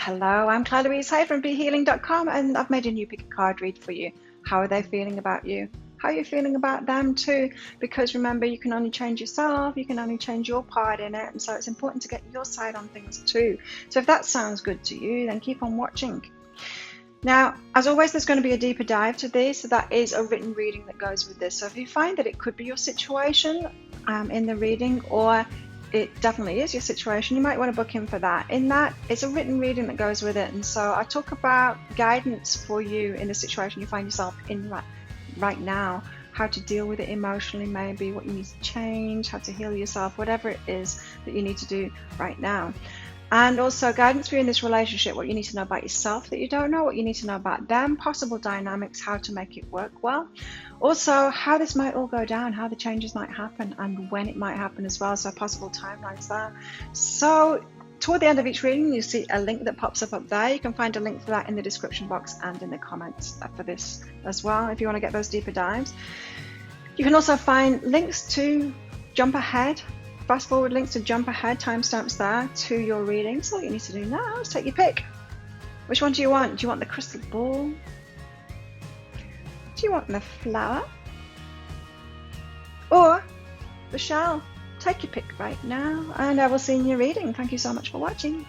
Hello, I'm Claire Louise Hay from BeHealing.com, and I've made a new pick a card read for you. How are they feeling about you? How are you feeling about them too? Because remember, you can only change yourself, you can only change your part in it, and so it's important to get your side on things too. So if that sounds good to you, then keep on watching. Now, as always, there's going to be a deeper dive to this, so that is a written reading that goes with this. So if you find that it could be your situation in the reading, or it definitely is your situation, you might want to book in for that. In that, it's a written reading that goes with it, and so I talk about guidance for you in the situation you find yourself in right now, how to deal with it emotionally, maybe what you need to change, how to heal yourself, whatever it is that you need to do right now. And also guidance for you in this relationship, what you need to know about yourself that you don't know, what you need to know about them, possible dynamics, how to make it work well. Also, how this might all go down, how the changes might happen, and when it might happen as well, so possible timelines there. So toward the end of each reading, you see a link that pops up there. You can find a link for that in the description box and in the comments for this as well, if you want to get those deeper dives. You can also find links to jump ahead, fast forward links to jump ahead, timestamps there to your reading. So all you need to do now is take your pick. Which one do you want? Do you want the crystal ball? Do you want the flower? Or the shell? Take your pick right now, and I will see you in your reading. Thank you so much for watching.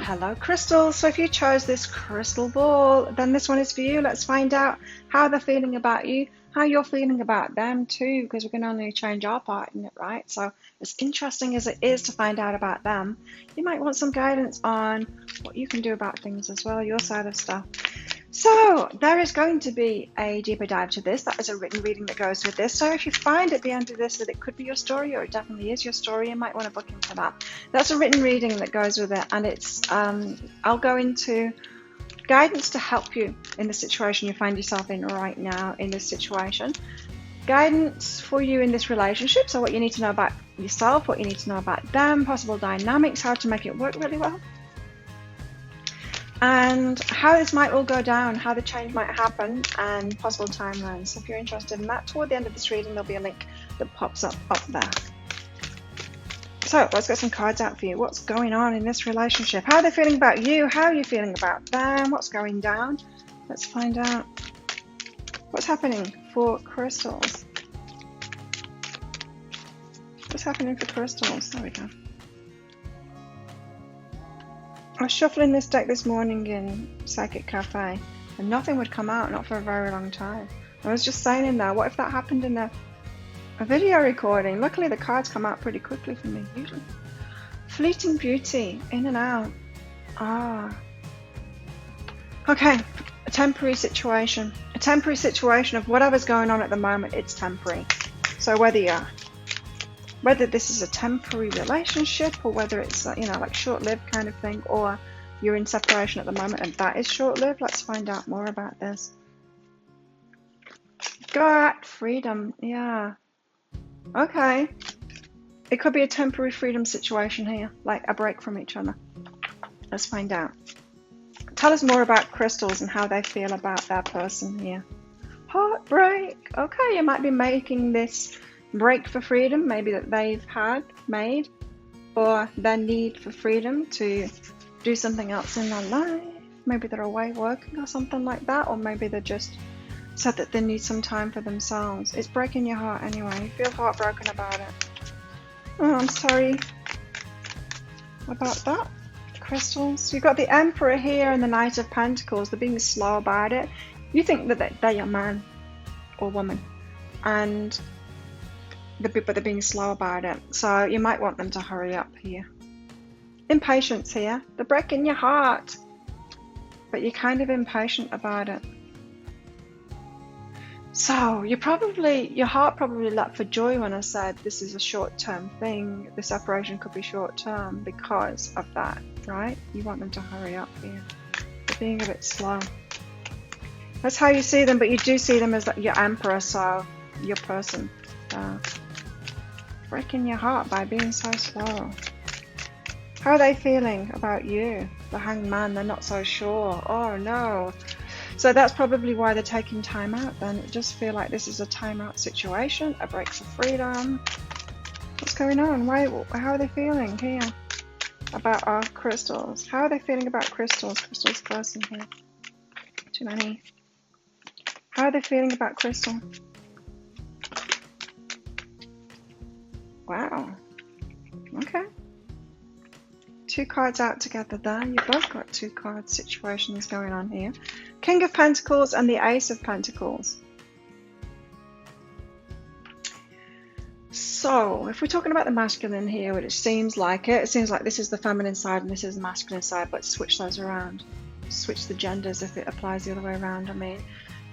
Hello crystals, so if you chose this crystal ball, then this one is for you. Let's find out how they're feeling about you, how you're feeling about them too, because we can only change our part in it, right? So as interesting as it is to find out about them, you might want some guidance on what you can do about things as well, your side of stuff. So there is going to be a deeper dive to this. That is a written reading that goes with this. So if you find at the end of this that it could be your story, or it definitely is your story, you might want to book into that. That's a written reading that goes with it, and it's I'll go into guidance to help you in the situation you find yourself in right now in this situation. Guidance for you in this relationship, so what you need to know about yourself, what you need to know about them, possible dynamics, how to make it work really well, and how this might all go down, how the change might happen, and possible timelines. So if you're interested in that, toward the end of this reading there'll be a link that pops up there. So let's get some cards out for you. What's going on in this relationship? How are they feeling about you? How are you feeling about them? What's going down? Let's find out. What's happening for crystals? What's happening for crystals? There we go. I was shuffling this deck this morning in Psychic Cafe, and nothing would come out, not for a very long time. I was just saying in there, what if that happened in a video recording? Luckily the cards come out pretty quickly for me, usually. Fleeting beauty, in and out. Okay, a temporary situation. A temporary situation of whatever's going on at the moment, it's temporary. So whether this is a temporary relationship, or whether it's like short-lived kind of thing, or you're in separation at the moment and that is short-lived, let's find out more about this. Got freedom, yeah. Okay, it could be a temporary freedom situation here, like a break from each other. Let's find out. Tell us more about crystals and how they feel about their person here. Heartbreak. Okay, you might be making this break for freedom, maybe that they've made, or their need for freedom to do something else in their life. Maybe they're away working or something like that, or maybe they're just said that they need some time for themselves. It's breaking your heart anyway. You feel heartbroken about it. Oh, I'm sorry about that. Crystals. You've got the Emperor here and the Knight of Pentacles. They're being slow about it. You think that they're your man or woman, but they're being slow about it. So you might want them to hurry up here. Impatience here. They're breaking your heart, but you're kind of impatient about it. So your heart probably leapt for joy when I said this is a short-term thing. The separation could be short-term because of that, right? You want them to hurry up here. They're being a bit slow. That's how you see them, but you do see them as your Emperor, so your person. Breaking your heart by being so slow. How are they feeling about you? The Hanged Man, they're not so sure. Oh no. So that's probably why they're taking time out then. It just feel like this is a time out situation, a break for freedom. What's going on? How are they feeling here? about our crystals. How are they feeling about crystals? Crystals person here. Too many. How are they feeling about crystal? Wow. Okay. 2 cards out together there. You both got 2 card situations going on here. King of Pentacles and the Ace of Pentacles. So, if we're talking about the masculine here, it seems like this is the feminine side and this is the masculine side, but switch those around. Switch the genders if it applies the other way around, I mean.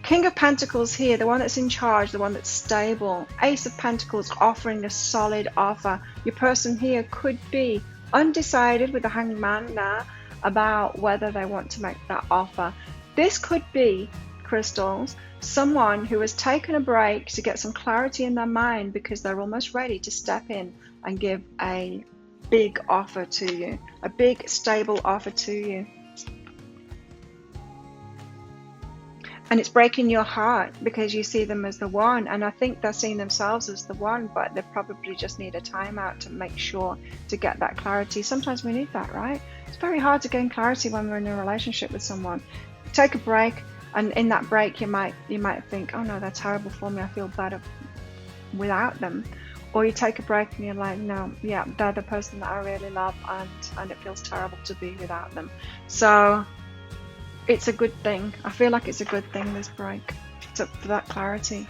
King of Pentacles here, the one that's in charge, the one that's stable. Ace of Pentacles offering a solid offer. Your person here could be undecided with the Hanged Man there about whether they want to make that offer. This could be, crystals, someone who has taken a break to get some clarity in their mind because they're almost ready to step in and give a big offer to you, a big stable offer to you. And it's breaking your heart because you see them as the one, and I think they're seeing themselves as the one, but they probably just need a timeout to make sure to get that clarity. Sometimes we need that, right? It's very hard to gain clarity when we're in a relationship with someone. Take a break, and in that break you might think, oh no, they're terrible for me, I feel better without them. Or you take a break and you're like, no, yeah, they're the person that I really love, and it feels terrible to be without them. So it's a good thing. I feel like it's a good thing, this break, for that clarity.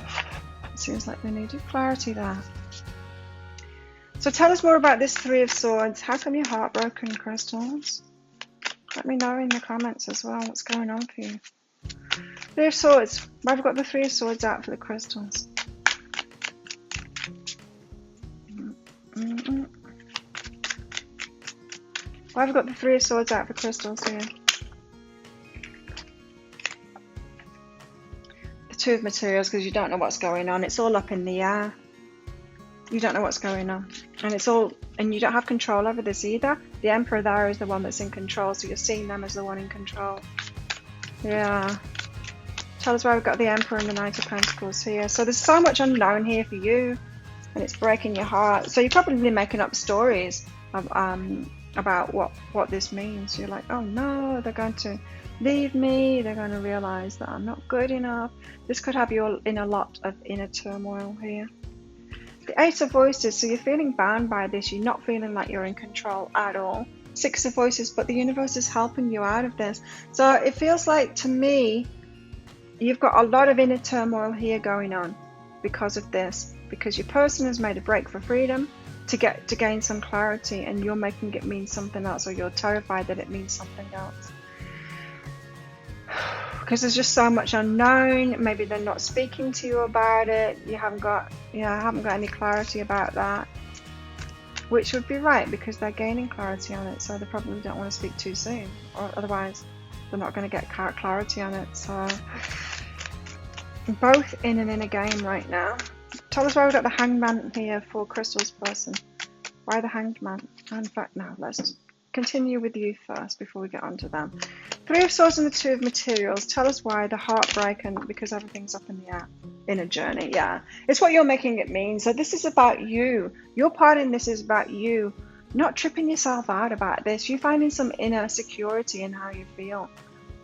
It seems like they needed clarity there. So tell us more about this 3 of Swords. How come you're heartbroken, crystals? Let me know in the comments as well what's going on for you. 3 of Swords. Why have we got the 3 of Swords out for the crystals? Why have we got the 3 of Swords out for crystals here? 2 of Materials, because you don't know what's going on. It's all up in the air. You don't know what's going on, and you don't have control over this either. The Emperor there is the one that's in control, so you're seeing them as the one in control. Yeah. Tell us why we've got the Emperor and the Knight of Pentacles here. So there's so much unknown here for you, and it's breaking your heart. So you're probably making up stories of, about what this means. You're like, oh no, they're going to leave me, they're going to realize that I'm not good enough. This could have you in a lot of inner turmoil here. The 8 of Voices, so you're feeling bound by this, you're not feeling like you're in control at all. 6 of Voices, but the universe is helping you out of this. So it feels like, to me, you've got a lot of inner turmoil here going on because of this, because your person has made a break for freedom to gain some clarity, and you're making it mean something else, or you're terrified that it means something else. Because there's just so much unknown. Maybe they're not speaking to you about it. I haven't got any clarity about that, which would be right because they're gaining clarity on it. So they probably don't want to speak too soon, or otherwise they're not going to get clarity on it. So both in an inner game right now. Tell us why we've got the Hanged Man here for Crystal's person. Why the Hanged Man? In fact, no, let's continue with you first before we get on to them. 3 of Swords and the 2 of Materials. Tell us why the heartbreak, and because everything's up in the air in a journey. Yeah, it's what you're making it mean. So this is about you. Your part in this is about you, not tripping yourself out about this. You finding some inner security in how you feel.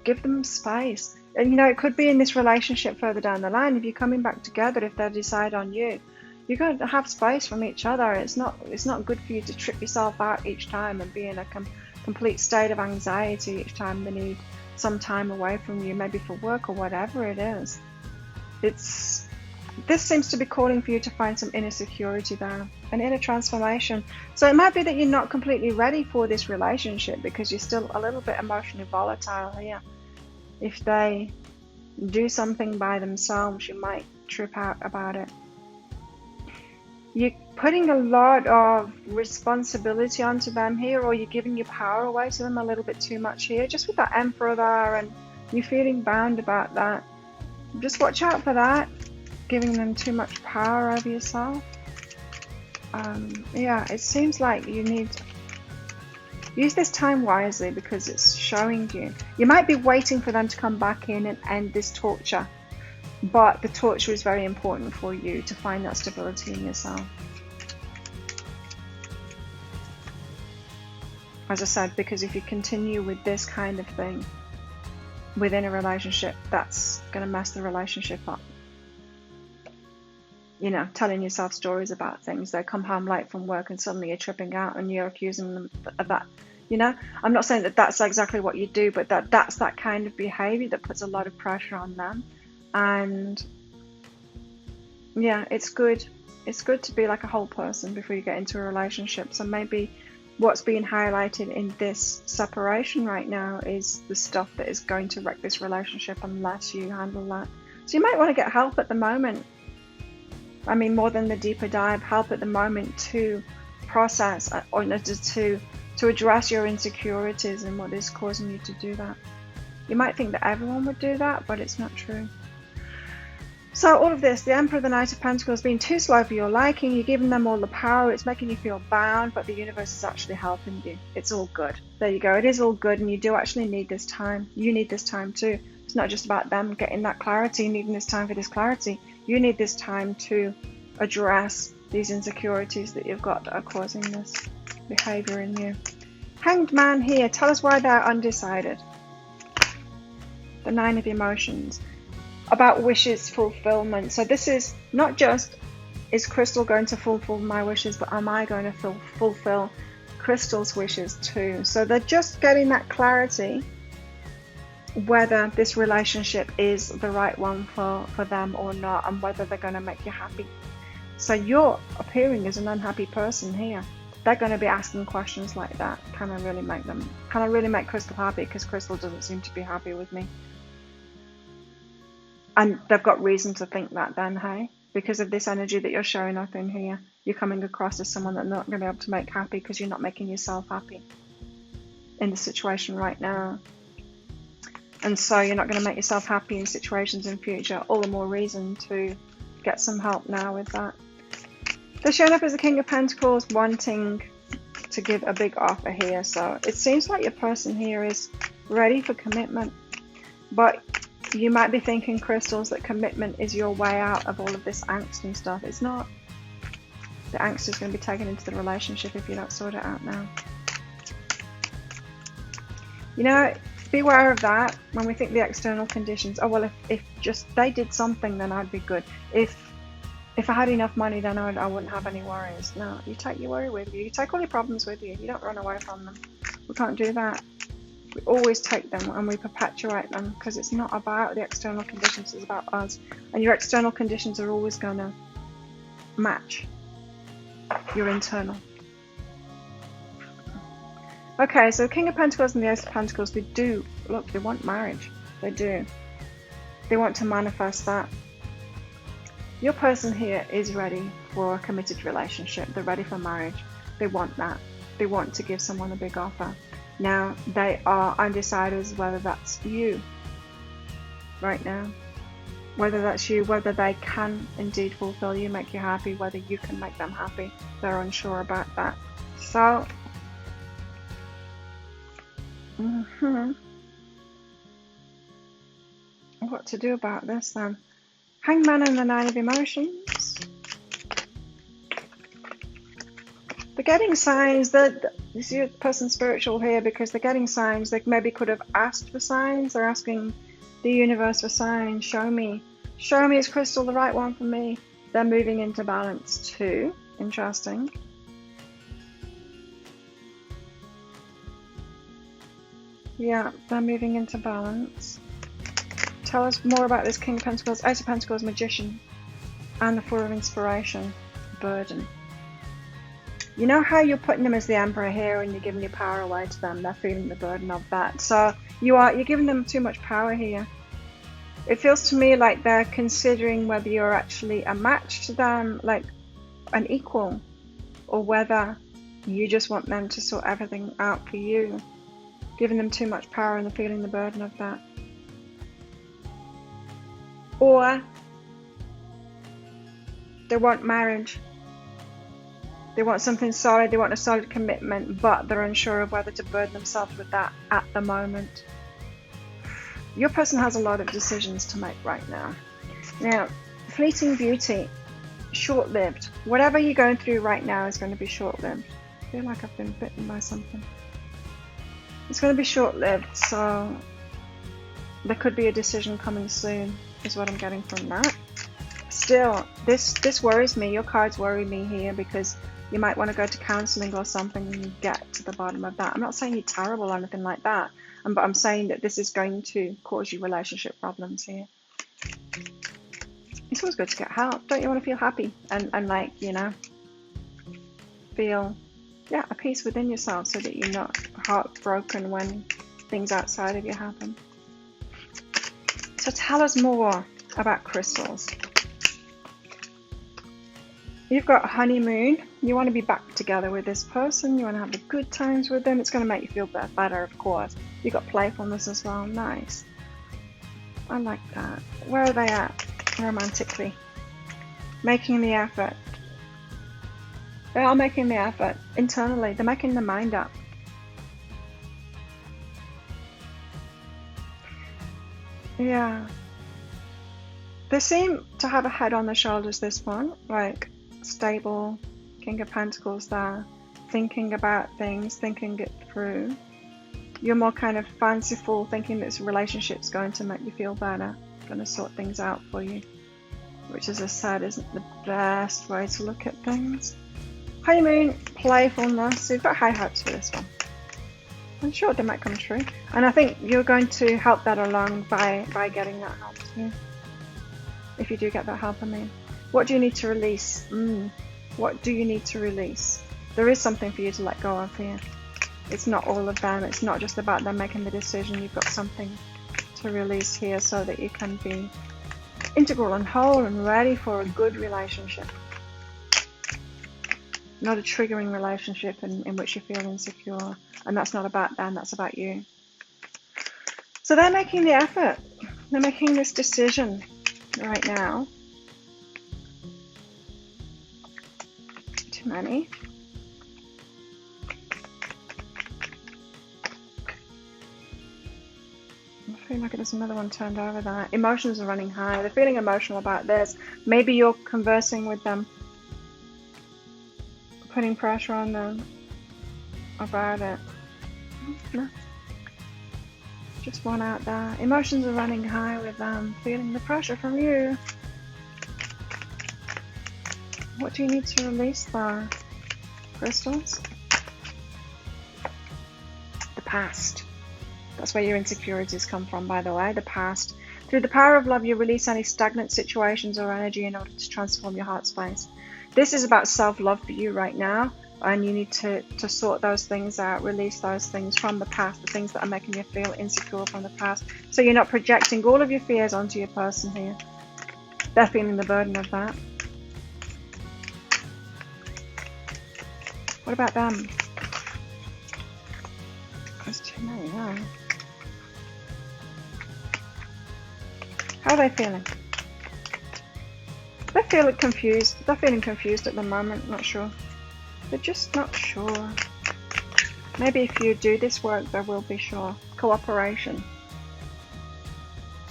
Give them space. And you know, it could be in this relationship further down the line, if you're coming back together, if they decide on you, you're going to have space from each other. It's not good for you to trip yourself out each time and be in a complete state of anxiety each time they need some time away from you, maybe for work or whatever it is. This seems to be calling for you to find some inner security there, an inner transformation. So it might be that you're not completely ready for this relationship because you're still a little bit emotionally volatile here. If they do something by themselves, you might trip out about it. You're putting a lot of responsibility onto them here, or you're giving your power away to them a little bit too much here, just with that Emperor there, and you're feeling bound about that. Just watch out for that, giving them too much power over yourself. Yeah, it seems like you need to use this time wisely because it's showing you. You might be waiting for them to come back in and end this torture, but the torture is very important for you to find that stability in yourself. as I said, because if you continue with this kind of thing within a relationship, that's going to mess the relationship up. You know, telling yourself stories about things. They come home late from work and suddenly you're tripping out and you're accusing them of that. You know, I'm not saying that that's exactly what you do, but that's that kind of behavior that puts a lot of pressure on them. And yeah, it's good to be like a whole person before you get into a relationship. So maybe what's being highlighted in this separation right now is the stuff that is going to wreck this relationship unless you handle that. So you might want to get help at the moment. I mean, more than the deeper dive, help at the moment to process or to address your insecurities and what is causing you to do that. You might think that everyone would do that, but it's not true. So all of this, the Emperor, the Knight of Pentacles, being too slow for your liking, you're giving them all the power, it's making you feel bound, but the universe is actually helping you. It's all good. There you go. It is all good, and you do actually need this time. You need this time too. It's not just about them getting that clarity, needing this time for this clarity. You need this time to address these insecurities that you've got that are causing this behavior in you. Hanged Man here. Tell us why they're undecided. The Nine of Emotions. About wishes fulfillment. So this is not just, is Crystal going to fulfill my wishes, but am I going to fulfill Crystal's wishes too? So they're just getting that clarity whether this relationship is the right one for them or not, and whether they're going to make you happy. So you're appearing as an unhappy person here. They're going to be asking questions like that. Can I really make Crystal happy? Because Crystal doesn't seem to be happy with me. And they've got reason to think that then, hey? Because of this energy that you're showing up in here. You're coming across as someone that they're not going to be able to make happy because you're not making yourself happy in the situation right now. And so you're not going to make yourself happy in situations in future. All the more reason to get some help now with that. They're showing up as the King of Pentacles, wanting to give a big offer here. So it seems like your person here is ready for commitment. But you might be thinking, crystals, that commitment is your way out of all of this angst and stuff. It's not. The angst is going to be taken into the relationship if you don't sort it out now. You know, beware of that when we think the external conditions. Oh, well, if just they did something, then I'd be good. If I had enough money, then I wouldn't have any worries. No, you take your worry with you. You take all your problems with you. You don't run away from them. We can't do that. We always take them and we perpetuate them, because it's not about the external conditions, it's about us. And your external conditions are always going to match your internal. Okay, so King of Pentacles and the Ace of Pentacles, they do, look, they want marriage. They do. They want to manifest that. Your person here is ready for a committed relationship. They're ready for marriage. They want that. They want to give someone a big offer. Now, they are undecided as whether that's you right now. Whether that's you, whether they can indeed fulfill you, make you happy, whether you can make them happy. They're unsure about that. So, what to do about this then? Hangman and the Nine of Emotions. They're getting signs that this is your person spiritual here, because they're getting signs. They maybe could have asked for signs. They're asking the universe for signs. Show me, is Crystal the right one for me? They're moving into balance too. Interesting. Yeah, they're moving into balance. Tell us more about this King of Pentacles, Ace of Pentacles, Magician, and the Four of Inspiration, Burden. You know how you're putting them as the Emperor here and you're giving your power away to them? They're feeling the burden of that. So you're giving them too much power here. It feels to me like they're considering whether you're actually a match to them, like an equal, or whether you just want them to sort everything out for you. Giving them too much power and they're feeling the burden of that. Or they want marriage. They want something solid, they want a solid commitment, but they're unsure of whether to burden themselves with that at the moment. Your person has a lot of decisions to make right now. Now, fleeting beauty, short-lived. Whatever you're going through right now is going to be short-lived. I feel like I've been bitten by something. It's going to be short-lived, so there could be a decision coming soon, is what I'm getting from that. Still, this worries me. Your cards worry me here because you might want to go to counseling or something and get to the bottom of that. I'm not saying you're terrible or anything like that, but I'm saying that this is going to cause you relationship problems here. It's always good to get help. Don't you want to feel happy and like, you know, feel, yeah, a peace within yourself so that you're not heartbroken when things outside of you happen. So tell us more about crystals. You've got honeymoon. You want to be back together with this person. You want to have the good times with them. It's going to make you feel better, of course. You've got playfulness as well. Nice. I like that. Where are they at romantically? Making the effort. They are making the effort internally. They're making their mind up. Yeah. They seem to have a head on their shoulders, this one. Like, stable, King of Pentacles there. Thinking about things, thinking it through. You're more kind of fanciful, thinking this relationship's going to make you feel better. Going to sort things out for you. Which, as I said, isn't the best way to look at things. Honeymoon, playfulness. So you've got high hopes for this one. I'm sure they might come true. And I think you're going to help that along by getting that help too. If you do get that help, I mean. What do you need to release? What do you need to release? There is something for you to let go of here. It's not all of them. It's not just about them making the decision. You've got something to release here so that you can be integral and whole and ready for a good relationship. Not a triggering relationship in which you feel insecure. And that's not about them, that's about you. So they're making the effort. They're making this decision right now. Too many. I feel like there's another one turned over there. Emotions are running high. They're feeling emotional about this. Maybe you're conversing with them, putting pressure on them about it. No. Just one out there. Emotions are running high with them, feeling the pressure from you. What do you need to release there, crystals? The past. That's where your insecurities come from, by the way, the past. Through the power of love, you release any stagnant situations or energy in order to transform your heart space. This is about self-love for you right now. And you need to sort those things out, release those things from the past, the things that are making you feel insecure from the past. So you're not projecting all of your fears onto your person here. They're feeling the burden of that. What about them? There's too many now. How are they feeling? They're feeling confused. They're feeling confused at the moment, not sure. They're just not sure. Maybe if you do this work, they will be sure. Cooperation.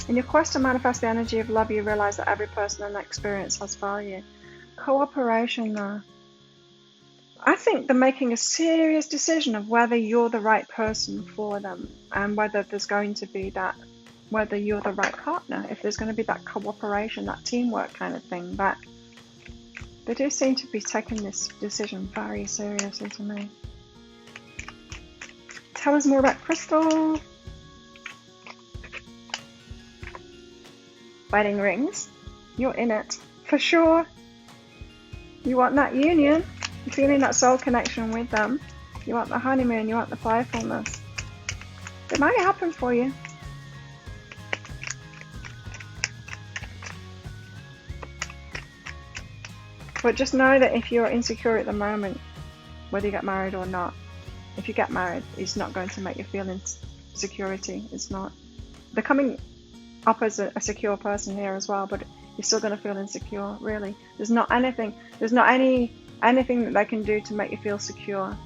In your quest to manifest the energy of love, you realize that every person and experience has value. Cooperation, though. I think they're making a serious decision of whether you're the right person for them and whether there's going to be that, whether you're the right partner, if there's going to be that cooperation, that teamwork kind of thing. But they do seem to be taking this decision very seriously to me. Tell us more about crystal. Wedding rings. You're in it. For sure. You want that union. You're feeling that soul connection with them. You want the honeymoon. You want the playfulness. It might happen for you. But just know that if you're insecure at the moment, whether you get married or not, if you get married, it's not going to make you feel insecurity. It's not. They're coming up as a secure person here as well, but you're still going to feel insecure, really. There's not anything that they can do to make you feel secure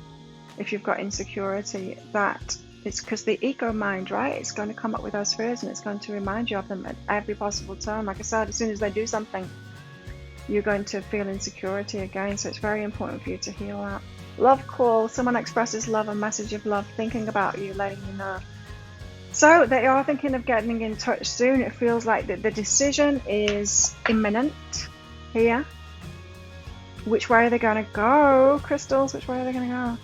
if you've got insecurity. That it's because the ego mind, right? It's going to come up with those fears and it's going to remind you of them at every possible turn. Like I said, as soon as they do something, you're going to feel insecurity again, so it's very important for you to heal that. Love call. Someone expresses love, a message of love, thinking about you, letting you know. So they are thinking of getting in touch soon. It feels like that the decision is imminent here. Which way are they going to go, crystals? Which way are they going to go?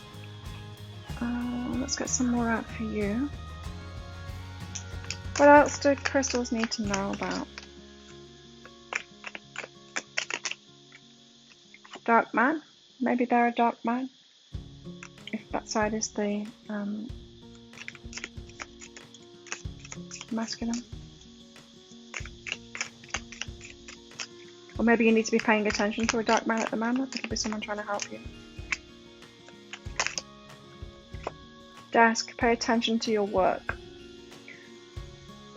Let's get some more out for you. What else do crystals need to know about? Dark man. Maybe they're a dark man. If that side is the masculine. Or maybe you need to be paying attention to a dark man at the moment. There could be someone trying to help you. Desk, pay attention to your work.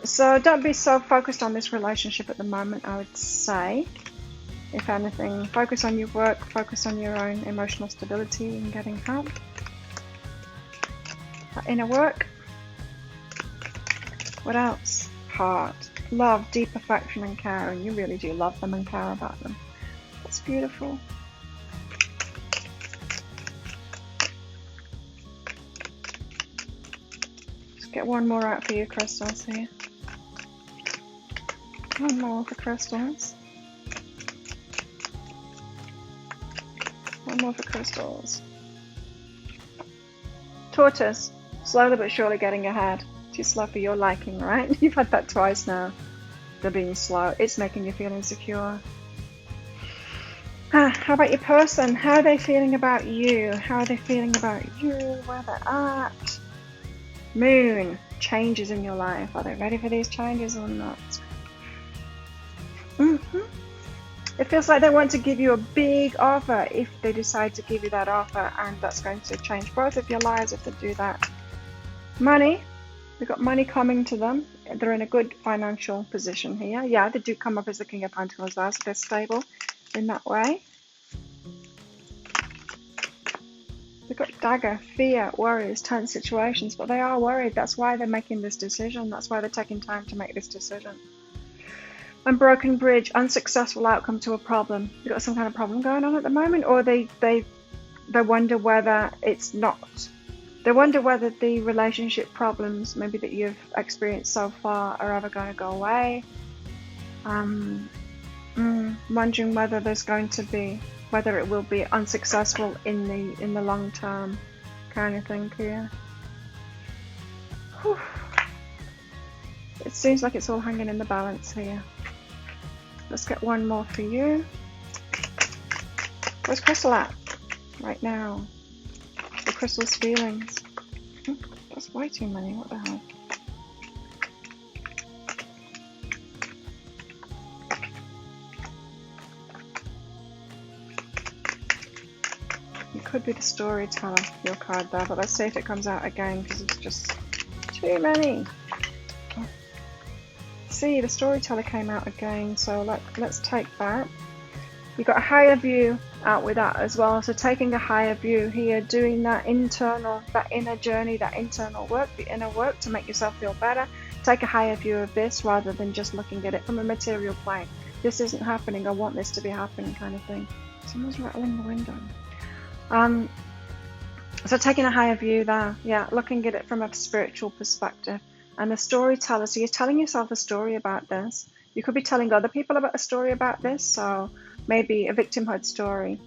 So don't be so focused on this relationship at the moment, I would say. If anything, focus on your work, focus on your own emotional stability and getting help. Inner work. What else? Heart. Love, deep affection and care, and you really do love them and care about them. That's beautiful. Let's get one more out for you, crystals here. One more for crystals. One more for crystals. Tortoise, slowly but surely getting ahead. Too slow for your liking, right? You've had that twice now. They're being slow. It's making you feel insecure. How about your person? How are they feeling about you? How are they feeling about you? Where they're at? Moon, changes in your life. Are they ready for these changes or not? It feels like they want to give you a big offer if they decide to give you that offer, and that's going to change both of your lives if they do that. Money. We've got money coming to them. They're in a good financial position here. Yeah, they do come up as the King of Pentacles there, so they're stable in that way. We've got dagger, fear, worries, tense situations, but they are worried. That's why they're making this decision. That's why they're taking time to make this decision. Unbroken bridge, unsuccessful outcome to a problem. You've got some kind of problem going on at the moment, or they wonder whether it's not. They wonder whether the relationship problems maybe that you've experienced so far are ever going to go away. Wondering whether there's going to be, whether it will be unsuccessful in the long term, kind of thing here. Whew. It seems like it's all hanging in the balance here. Let's get one more for you. Where's Crystal at right now? The crystal's feelings. That's way too many. What the hell? It could be the storyteller, your card there, but let's see if it comes out again because it's just too many. See, the storyteller came out again, so let's take that. You've got a higher view out with that as well, so taking a higher view here, doing that inner journey, that internal work, the inner work to make yourself feel better. Take a higher view of this rather than just looking at it from a material plane. This isn't happening, I want this to be happening, kind of thing. Someone's rattling the window. So taking a higher view there, yeah, looking at it from a spiritual perspective. And the storyteller, so you're telling yourself a story about this. You could be telling other people about a story about this, so maybe a victimhood story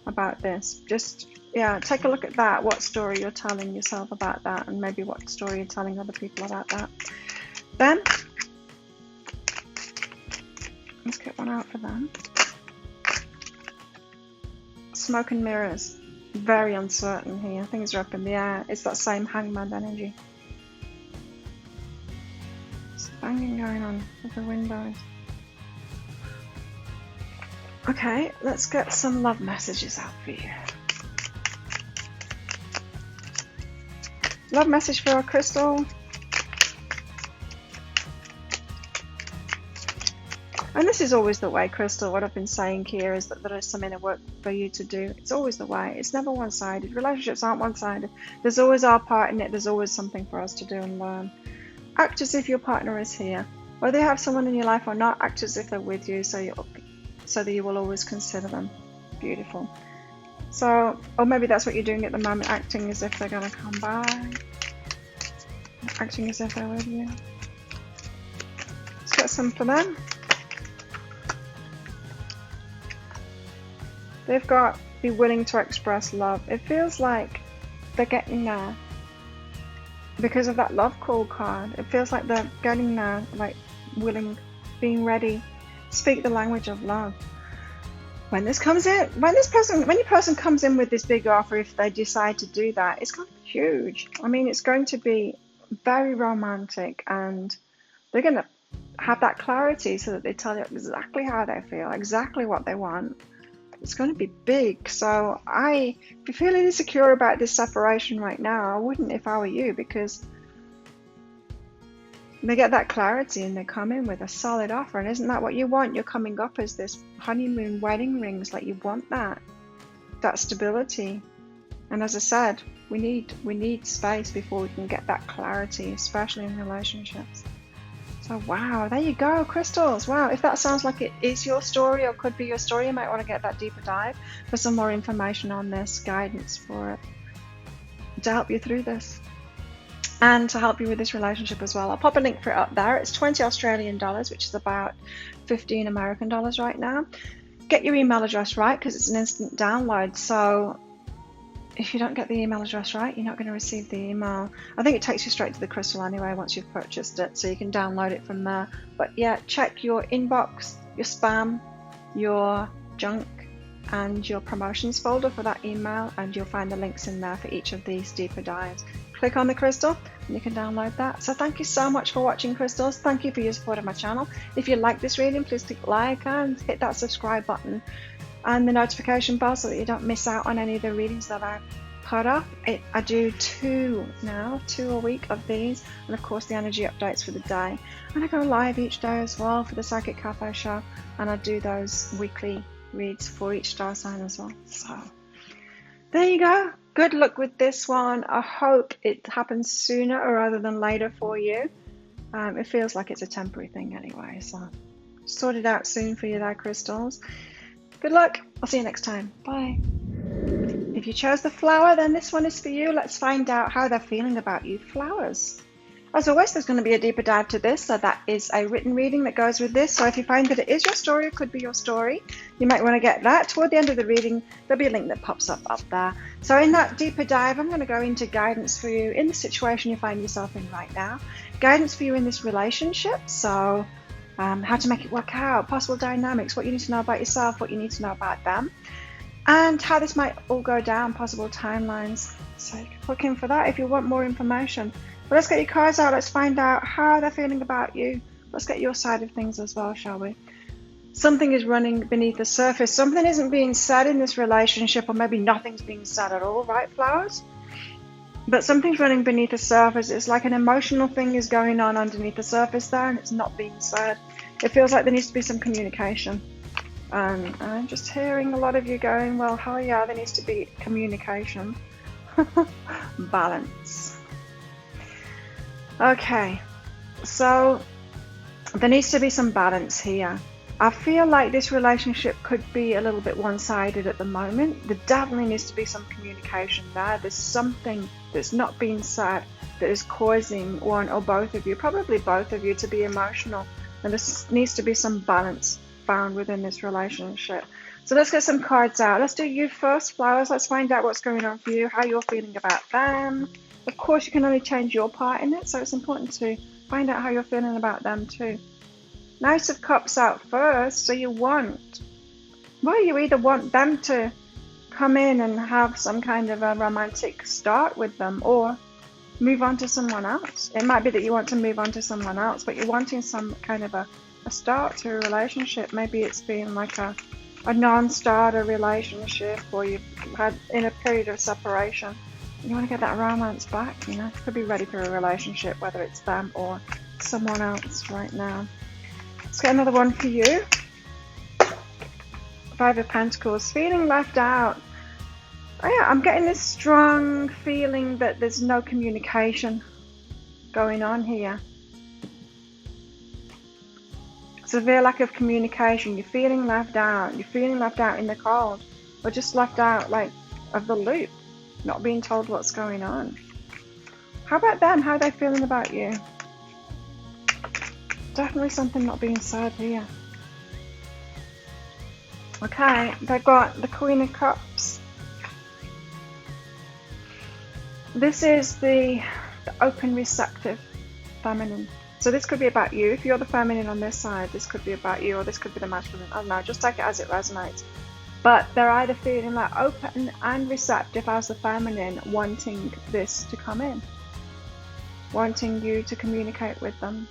about this. Just, yeah, take a look at that, what story you're telling yourself about that, and maybe what story you're telling other people about that. Then, let's get one out for them. Smoke and mirrors. Very uncertain here. Things are up in the air. It's that same hangman energy. There's banging going on with the windows. Okay, let's get some love messages out for you. Love message for a crystal. And this is always the way, Crystal. What I've been saying here is that there is some inner work for you to do. It's always the way. It's never one-sided. Relationships aren't one-sided. There's always our part in it. There's always something for us to do and learn. Act as if your partner is here. Whether you have someone in your life or not, act as if they're with you so that you will always consider them. Beautiful. So, or maybe that's what you're doing at the moment, acting as if they're going to come back. Acting as if they're with you. Let's get some for them. They've got be willing to express love. It feels like they're getting there because of that love call card. It feels like they're getting there, like willing, being ready. Speak the language of love. When this comes in, when your person comes in with this big offer, if they decide to do that, it's going to be huge. I mean, it's going to be very romantic, and they're going to have that clarity so that they tell you exactly how they feel, exactly what they want. It's going to be big. So if you're feeling insecure about this separation right now, I wouldn't if I were you, because they get that clarity and they come in with a solid offer. And isn't that what you want? You're coming up as this honeymoon wedding rings, like you want that stability. And as I said, we need space before we can get that clarity, especially in relationships. So wow, there you go, crystals. Wow, if that sounds like it is your story or could be your story, you might want to get that deeper dive for some more information on this, guidance for it, to help you through this and to help you with this relationship as well. I'll pop a link for it up there. It's 20 Australian dollars, which is about 15 American dollars right now. Get your email address right, because it's an instant download. So if you don't get the email address right, you're not going to receive the email. I think it takes you straight to the crystal anyway once you've purchased it, so you can download it from there. But yeah, check your inbox, your spam, your junk, and your promotions folder for that email, and you'll find the links in there for each of these deeper dives. Click on the crystal and you can download that. So thank you so much for watching, crystals. Thank you for your support of my channel. If you like this reading, please click like and hit that subscribe button and the notification bell so that you don't miss out on any of the readings that I put up. I do two a week of these, and of course the energy updates for the day. And I go live each day as well for the Psychic Cafe show, and I do those weekly reads for each star sign as well. So there you go. Good luck with this one. I hope it happens sooner rather than later for you. It feels like it's a temporary thing anyway, so sort it out soon for you there, crystals. Good luck. I'll see you next time. Bye. If you chose the flower, then this one is for you. Let's find out how they're feeling about you. Flowers. As always, there's going to be a deeper dive to this, so that is a written reading that goes with this. So if you find that it is your story, it could be your story, you might want to get that. Toward the end of the reading, there'll be a link that pops up there. So in that deeper dive, I'm going to go into guidance for you in the situation you find yourself in right now. Guidance for you in this relationship. So how to make it work out, possible dynamics, what you need to know about yourself, what you need to know about them, and how this might all go down, possible timelines. So you can look in for that if you want more information. But let's get your cards out. Let's find out how they're feeling about you. Let's get your side of things as well, shall we? Something is running beneath the surface. Something isn't being said in this relationship, or maybe nothing's being said at all, right, flowers? But something's running beneath the surface. It's like an emotional thing is going on underneath the surface there, and it's not being said. It feels like there needs to be some communication. And I'm just hearing a lot of you going, well, hell yeah, there needs to be communication. Balance. Okay, so there needs to be some balance here. I feel like this relationship could be a little bit one-sided at the moment. There definitely needs to be some communication there. There's something that's not being said that is causing one or both of you, probably both of you, to be emotional. And there needs to be some balance found within this relationship. So let's get some cards out. Let's do you first, flowers. Let's find out what's going on for you, how you're feeling about them. Of course, you can only change your part in it, so it's important to find out how you're feeling about them too. Knight of Cups out first. So you either want them to come in and have some kind of a romantic start with them, or move on to someone else. It might be that you want to move on to someone else, but you're wanting some kind of a start to a relationship. Maybe it's been like a non-starter relationship, or you've had in a period of separation. You want to get that romance back, you know. You could be ready for a relationship, whether it's them or someone else right now. Let's get another one for you. Five of Pentacles, feeling left out. Oh yeah, I'm getting this strong feeling that there's no communication going on here. Severe lack of communication. You're feeling left out. You're feeling left out in the cold, or just left out like of the loop, not being told what's going on. How about them? How are they feeling about you? Definitely something not being said here. Okay, they've got the Queen of Cups. This is the open, receptive feminine. So this could be about you. If you're the feminine on this side, this could be about you, or this could be the masculine. I don't know, just take it as it resonates. But they're either feeling like open and receptive as the feminine, wanting this to come in, wanting you to communicate with them.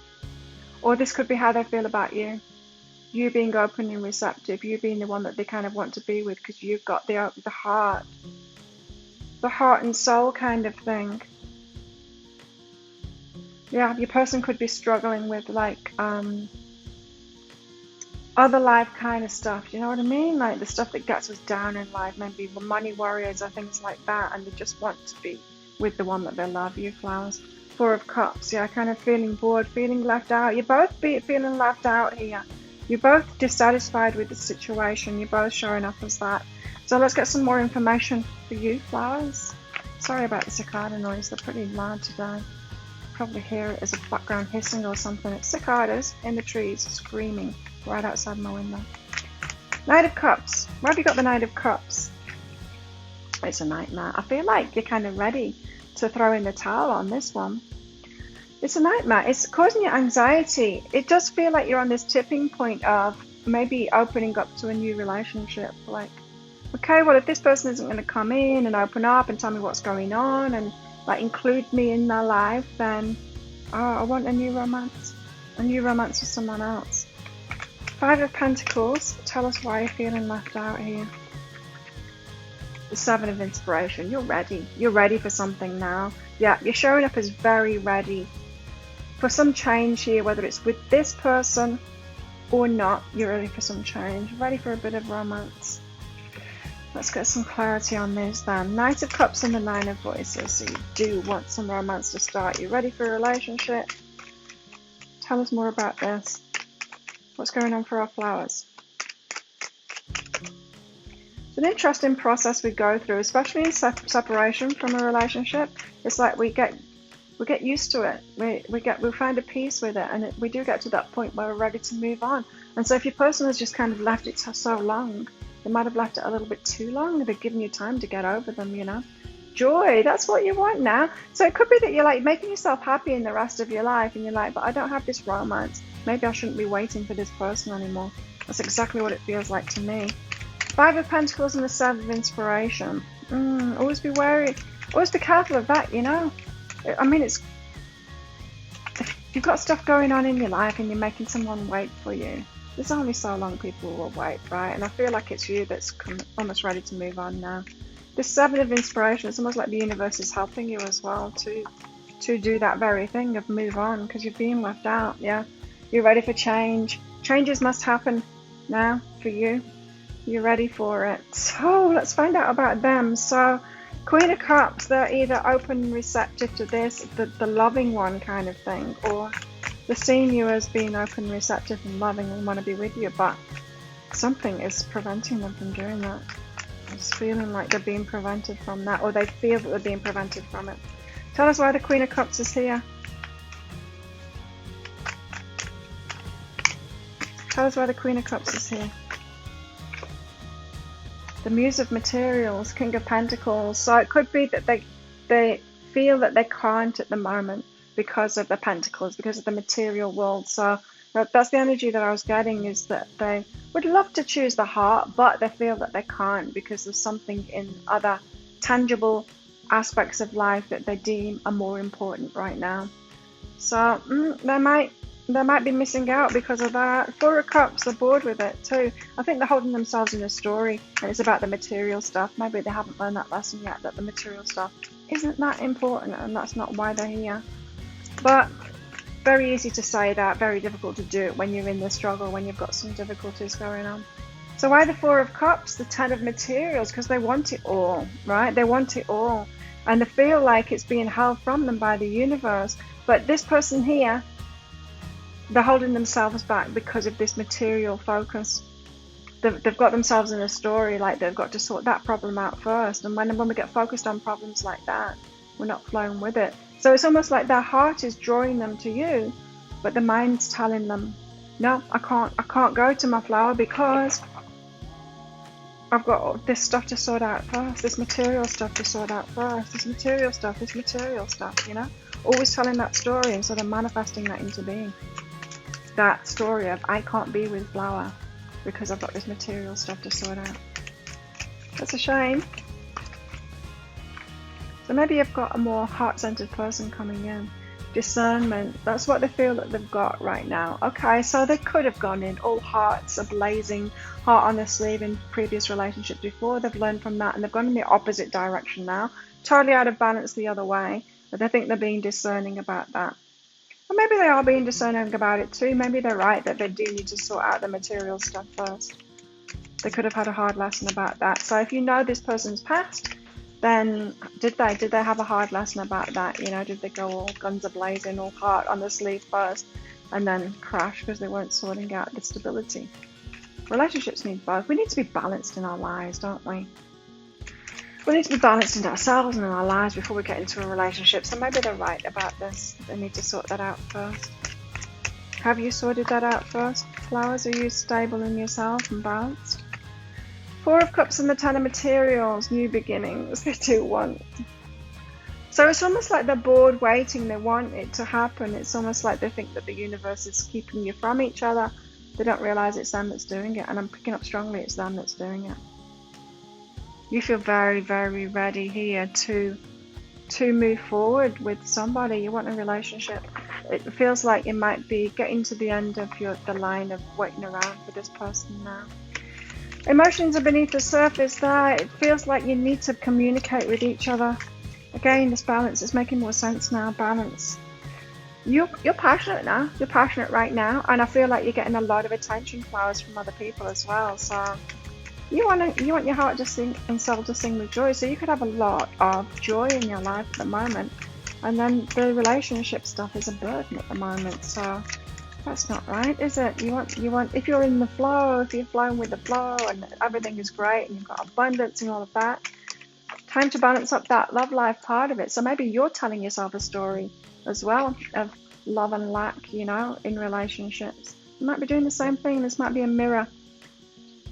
Or this could be how they feel about you. You being open and receptive, you being the one that they kind of want to be with, because you've got the heart and soul kind of thing. Yeah, your person could be struggling with like other life kind of stuff. Do you know what I mean? Like the stuff that gets us down in life, maybe the money warriors or things like that, and they just want to be with the one that they love. You flowers. Four of Cups. Yeah, kind of feeling bored, feeling left out. You're both feeling left out here. You're both dissatisfied with the situation. You're both showing up as that. So let's get some more information for you, flowers. Sorry about the cicada noise. They're pretty loud today. Probably hear it as a background hissing or something. It's cicadas in the trees screaming right outside my window. Knight of Cups. Where have you got the Knight of Cups? It's a nightmare. I feel like you're kind of ready to throw in the towel on this one. It's a nightmare. It's causing you anxiety. It does feel like you're on this tipping point of maybe opening up to a new relationship. Like, okay, well, if this person isn't going to come in and open up and tell me what's going on and like include me in their life, then I want a new romance with someone else. Five of Pentacles. Tell us why you're feeling left out here. The Seven of Inspiration. You're ready. You're ready for something now. Yeah, you're showing up as very ready for some change here, whether it's with this person or not. You're ready for some change. Ready for a bit of romance. Let's get some clarity on this then. Knight of Cups and the Nine of Voices. So you do want some romance to start. You're ready for a relationship. Tell us more about this. What's going on for our flowers? It's an interesting process we go through, especially in separation from a relationship. It's like we get used to it. We find a peace with it, and we do get to that point where we're ready to move on. And so if your person has just kind of left it so long, they might have left it a little bit too long. They've given you time to get over them, you know. Joy, that's what you want now. So it could be that you're like making yourself happy in the rest of your life, and you're like, but I don't have this romance. Maybe I shouldn't be waiting for this person anymore. That's exactly what it feels like to me. Five of Pentacles and the Seven of Inspiration. Always be wary. Always be careful of that, you know. I mean, if you've got stuff going on in your life and you're making someone wait for you, there's only so long people will wait, right? And I feel like it's you that's almost ready to move on now. The Seven of Inspiration, it's almost like the universe is helping you as well to do that very thing of move on, because you're being left out. Yeah, you're ready for change. Changes must happen now for you. You're ready for it. So let's find out about them. So Queen of Cups, they're either open and receptive to this, the loving one kind of thing, or they're seeing you as being open, receptive and loving and want to be with you, but something is preventing them from doing that. It's feeling like they're being prevented from that, or they feel that they're being prevented from it. Tell us why the Queen of Cups is here. Tell us why the Queen of Cups is here. The Muse of Materials, King of Pentacles. So it could be that they feel that they can't at the moment because of the Pentacles, because of the material world. So that's the energy that I was getting, is that they would love to choose the heart, but they feel that they can't because there's something in other tangible aspects of life that they deem are more important right now. So they might be missing out because of that. Four of Cups, they're bored with it too. I think they're holding themselves in a story, and it's about the material stuff. Maybe they haven't learned that lesson yet, that the material stuff isn't that important, and that's not why they're here. But very easy to say that, very difficult to do it when you're in the struggle, when you've got some difficulties going on. So why the Four of Cups, the Ten of Materials? Because they want it all, right? They want it all, and they feel like it's being held from them by the universe. But this person here, they're holding themselves back because of this material focus. they've got themselves in a story, like they've got to sort that problem out first. And when we get focused on problems like that, we're not flowing with it. So it's almost like their heart is drawing them to you, but the mind's telling them, no, I can't go to my flower because I've got this stuff to sort out first, this material stuff to sort out first, this material stuff, you know? Always telling that story, and so they're manifesting that into being. That story of, I can't be with flower because I've got this material stuff to sort out. That's a shame. So maybe you've got a more heart-centered person coming in. Discernment, that's what they feel that they've got right now. Okay, so they could have gone in all hearts, a blazing heart on their sleeve in previous relationships before. They've learned from that and they've gone in the opposite direction now, totally out of balance the other way, but they think they're being discerning about that. Or maybe they are being discerning about it too. Maybe they're right that they do need to sort out the material stuff first. They could have had a hard lesson about that. So if you know this person's past, then did they have a hard lesson about that? You know, did they go all guns a-blazing, all heart on the sleeve first, and then crash because they weren't sorting out the stability? Relationships need both. We need to be balanced in our lives, don't we? We need to be balanced in ourselves and in our lives before we get into a relationship. So maybe they're right about this. They need to sort that out first. Have you sorted that out first? Flowers, are you stable in yourself and balanced? Four of Cups and the Ten of Materials, new beginnings, they do want. So it's almost like they're bored waiting, they want it to happen. It's almost like they think that the universe is keeping you from each other. They don't realize it's them that's doing it, and I'm picking up strongly it's them that's doing it. You feel very, very ready here to move forward with somebody. You want a relationship. It feels like you might be getting to the end of the line of waiting around for this person now. Emotions are beneath the surface there. It feels like you need to communicate with each other. Again, this balance is making more sense now. Balance. You're passionate now. You're passionate right now, and I feel like you're getting a lot of attention, flowers, from other people as well. So you want your heart to sing and soul to sing with joy. So you could have a lot of joy in your life at the moment, and then the relationship stuff is a burden at the moment. So that's not right, is it? You want if you're in the flow, if you're flowing with the flow and everything is great and you've got abundance and all of that, time to balance up that love life part of it. So maybe you're telling yourself a story as well of love and lack, you know, in relationships. You might be doing the same thing. This might be a mirror.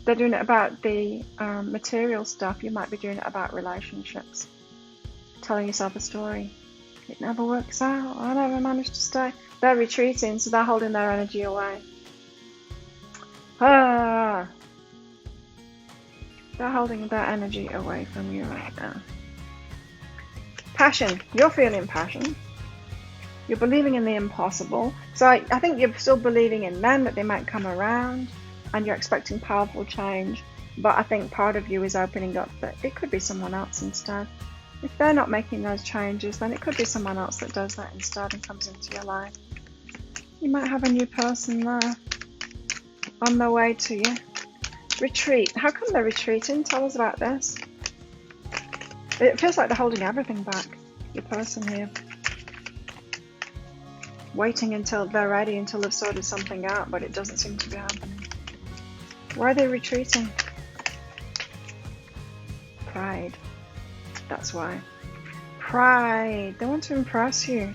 They're doing it about the material stuff. You might be doing it about relationships. Telling yourself a story. It never works out. I never managed to stay. They're retreating, so they're holding their energy away. They're holding their energy away from you right now. Passion. You're feeling passion. You're believing in the impossible. So I think you're still believing in men, that they might come around, and you're expecting powerful change. But I think part of you is opening up that it could be someone else instead. If they're not making those changes, then it could be someone else that does that instead and comes into your life. You might have a new person there on their way to you. Retreat. How come they're retreating? Tell us about this. It feels like they're holding everything back. Your person here. Waiting until they're ready, until they've sorted something out, but it doesn't seem to be happening. Why are they retreating? Pride. That's why. Pride. They want to impress you.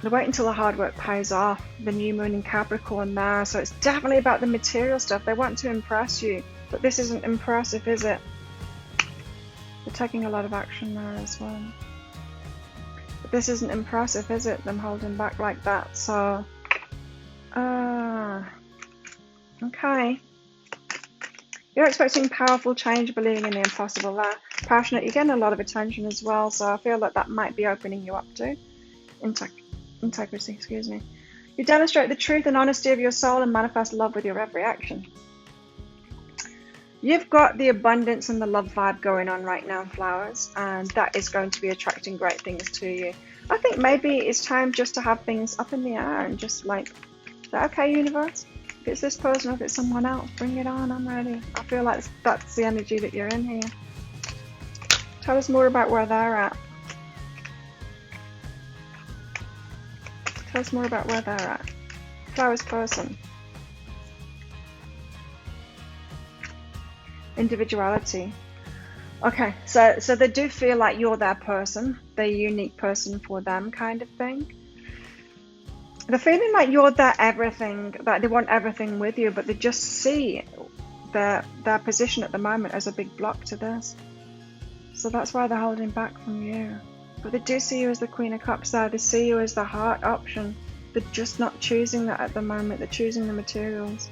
They wait until the hard work pays off. The new moon in Capricorn there. So it's definitely about the material stuff. They want to impress you. But this isn't impressive, is it? They're taking a lot of action there as well. But this isn't impressive, is it? Them holding back like that. So, okay. You're expecting powerful change, believing in the impossible there. Passionate, you're getting a lot of attention as well, so I feel that might be opening you up to integrity, excuse me. You demonstrate the truth and honesty of your soul and manifest love with your every action. You've got the abundance and the love vibe going on right now, flowers, and that is going to be attracting great things to you. I think maybe it's time just to have things up in the air and just like, is that okay, universe? If it's this person or if it's someone else, bring it on, I'm ready. I feel like that's the energy that you're in here. Tell us more about where they're at. Tell us more about where they're at. Flowers person. Individuality. Okay, so they do feel like you're their person, the unique person for them kind of thing. They're feeling like you're their everything, that they want everything with you, but they just see their position at the moment as a big block to this. So that's why they're holding back from you. But they do see you as the Queen of Cups there. They see you as the heart option. They're just not choosing that at the moment. They're choosing the materials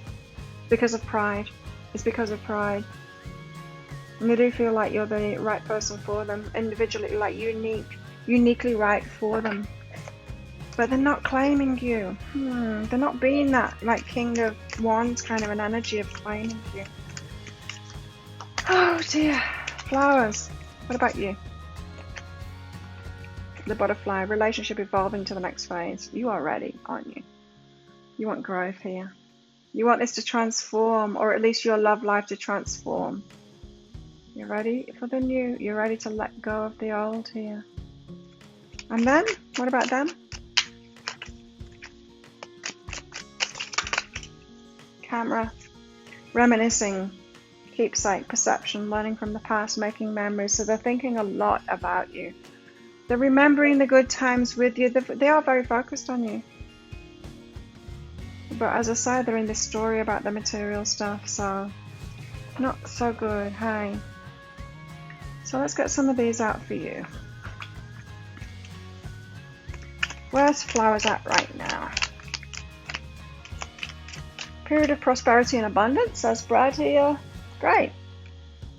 because of pride. It's because of pride. And they do feel like you're the right person for them, individually, like uniquely right for them. But they're not claiming you. They're not being that, like, King of Wands kind of an energy of claiming you. Oh dear. Flowers. What about you? The butterfly. Relationship evolving to the next phase. You are ready, aren't you? You want growth here. You want this to transform, or at least your love life to transform. You're ready for the new. You're ready to let go of the old here. And then, what about them? Camera. Reminiscing. Keepsake. Perception. Learning from the past. Making memories. So they're thinking a lot about you. They're remembering the good times with you. They are very focused on you. But as I said, they're in this story about the material stuff. So, not so good. Hey. So let's get some of these out for you. Where's flowers at right now? Period of prosperity and abundance, says Brad here. Great.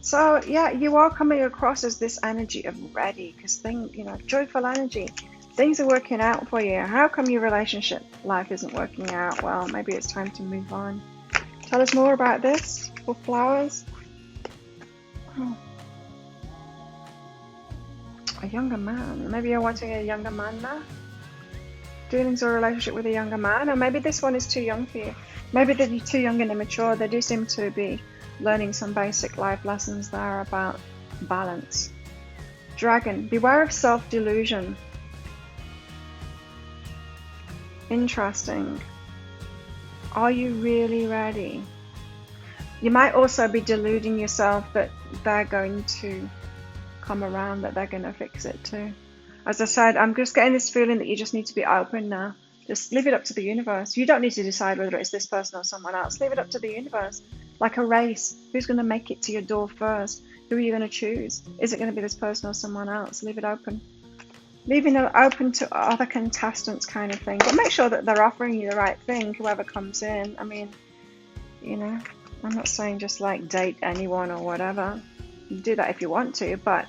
So yeah, you are coming across as this energy of ready, because joyful energy. Things are working out for you. How come your relationship life isn't working out? Well, maybe it's time to move on. Tell us more about this for flowers. Oh. A younger man. Maybe you're wanting a younger man now. Dealings or relationship with a younger man, or maybe this one is too young for you. Maybe they're too young and immature. They do seem to be learning some basic life lessons there about balance. Dragon. Beware of self-delusion. Interesting. Are you really ready? You might also be deluding yourself that they're going to come around, that they're going to fix it too. As I said, I'm just getting this feeling that you just need to be open now. Just leave it up to the universe. You don't need to decide whether it's this person or someone else. Leave it up to the universe. Like a race. Who's going to make it to your door first? Who are you going to choose? Is it going to be this person or someone else? Leave it open. Leaving it open to other contestants kind of thing. But make sure that they're offering you the right thing, whoever comes in. I mean, I'm not saying just like date anyone or whatever. Do that if you want to, but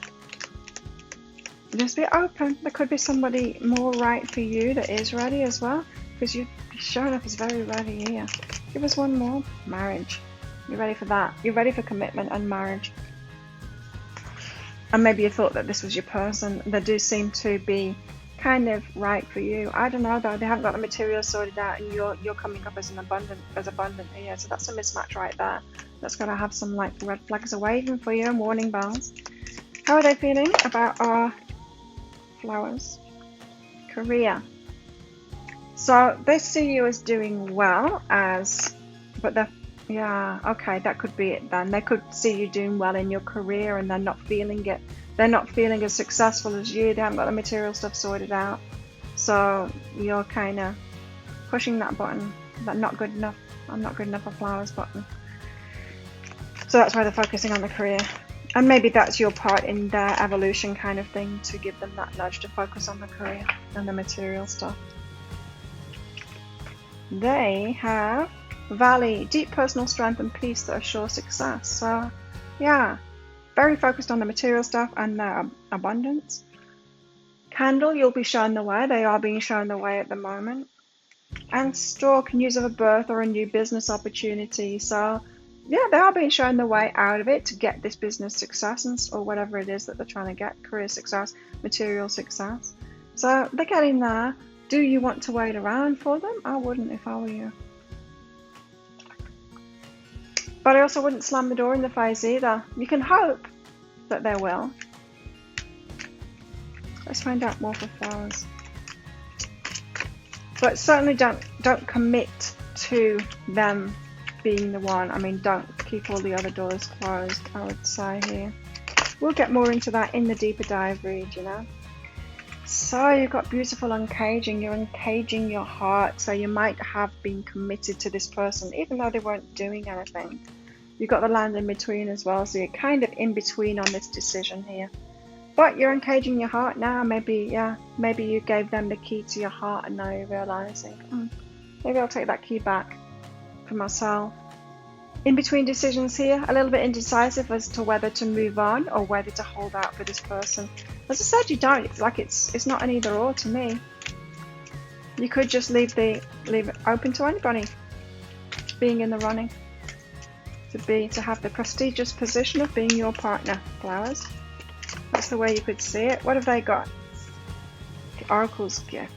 just be open. There could be somebody more right for you that is ready as well, because you're showing up as very ready here. Give us one more. Marriage. You're ready for that. You're ready for commitment and marriage. And maybe you thought that this was your person. They do seem to be kind of right for you. I don't know though. They haven't got the material sorted out, and you're coming up as abundant here. So that's a mismatch right there. That's going to have some like red flags are waving for you and warning bells. How are they feeling about our flowers? Career. So they see you as doing well, okay, that could be it then. They could see you doing well in your career and they're not feeling it. They're not feeling as successful as you. They haven't got the material stuff sorted out. So you're kind of pushing that button, that not good enough, I'm not good enough for flowers button. So that's why they're focusing on the career. And maybe that's your part in their evolution kind of thing, to give them that nudge to focus on the career and the material stuff. They have Valley, deep personal strength and peace that assure success. So yeah, very focused on the material stuff and their abundance. Candle, you'll be shown the way. They are being shown the way at the moment. And Stork, news of a birth or a new business opportunity. So yeah, they are being shown the way out of it to get this business success or whatever it is that they're trying to get. Career success, material success. So they're getting there. Do you want to wait around for them? I wouldn't if I were you. But I also wouldn't slam the door in the face either. You can hope that they will. Let's find out more for flowers. But certainly don't commit to them being the one. I mean, don't keep all the other doors closed, I would say here. We'll get more into that in the deeper dive read, you know. So you've got beautiful uncaging. You're uncaging your heart. So you might have been committed to this person, even though they weren't doing anything. You've got the land in between as well. So you're kind of in between on this decision here. But you're uncaging your heart now. Maybe, yeah, maybe you gave them the key to your heart and now you're realizing, maybe I'll take that key back for myself. In between decisions here, a little bit indecisive as to whether to move on or whether to hold out for this person. As I said, you don't, like it's not an either or to me. You could just leave it open to anybody being in the running, to have the prestigious position of being your partner, flowers. That's the way you could see it. What have they got? The Oracle's gift.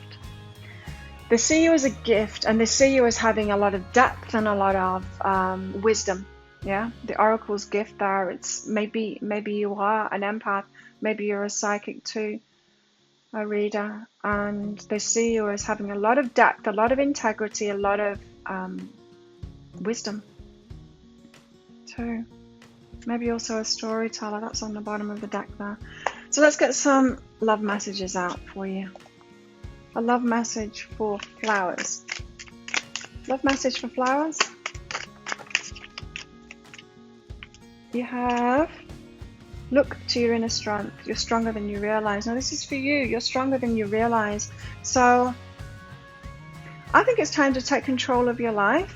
They see you as a gift, and they see you as having a lot of depth and a lot of wisdom. Yeah, the Oracle's gift there. It's maybe you are an empath, maybe you're a psychic too, a reader, and they see you as having a lot of depth, a lot of integrity, a lot of wisdom too. Maybe also a storyteller. That's on the bottom of the deck there. So let's get some love messages out for you. A love message for flowers. Love message for flowers. You have, look to your inner strength. You're stronger than you realize. Now this is for you. You're stronger than you realize. So I think it's time to take control of your life,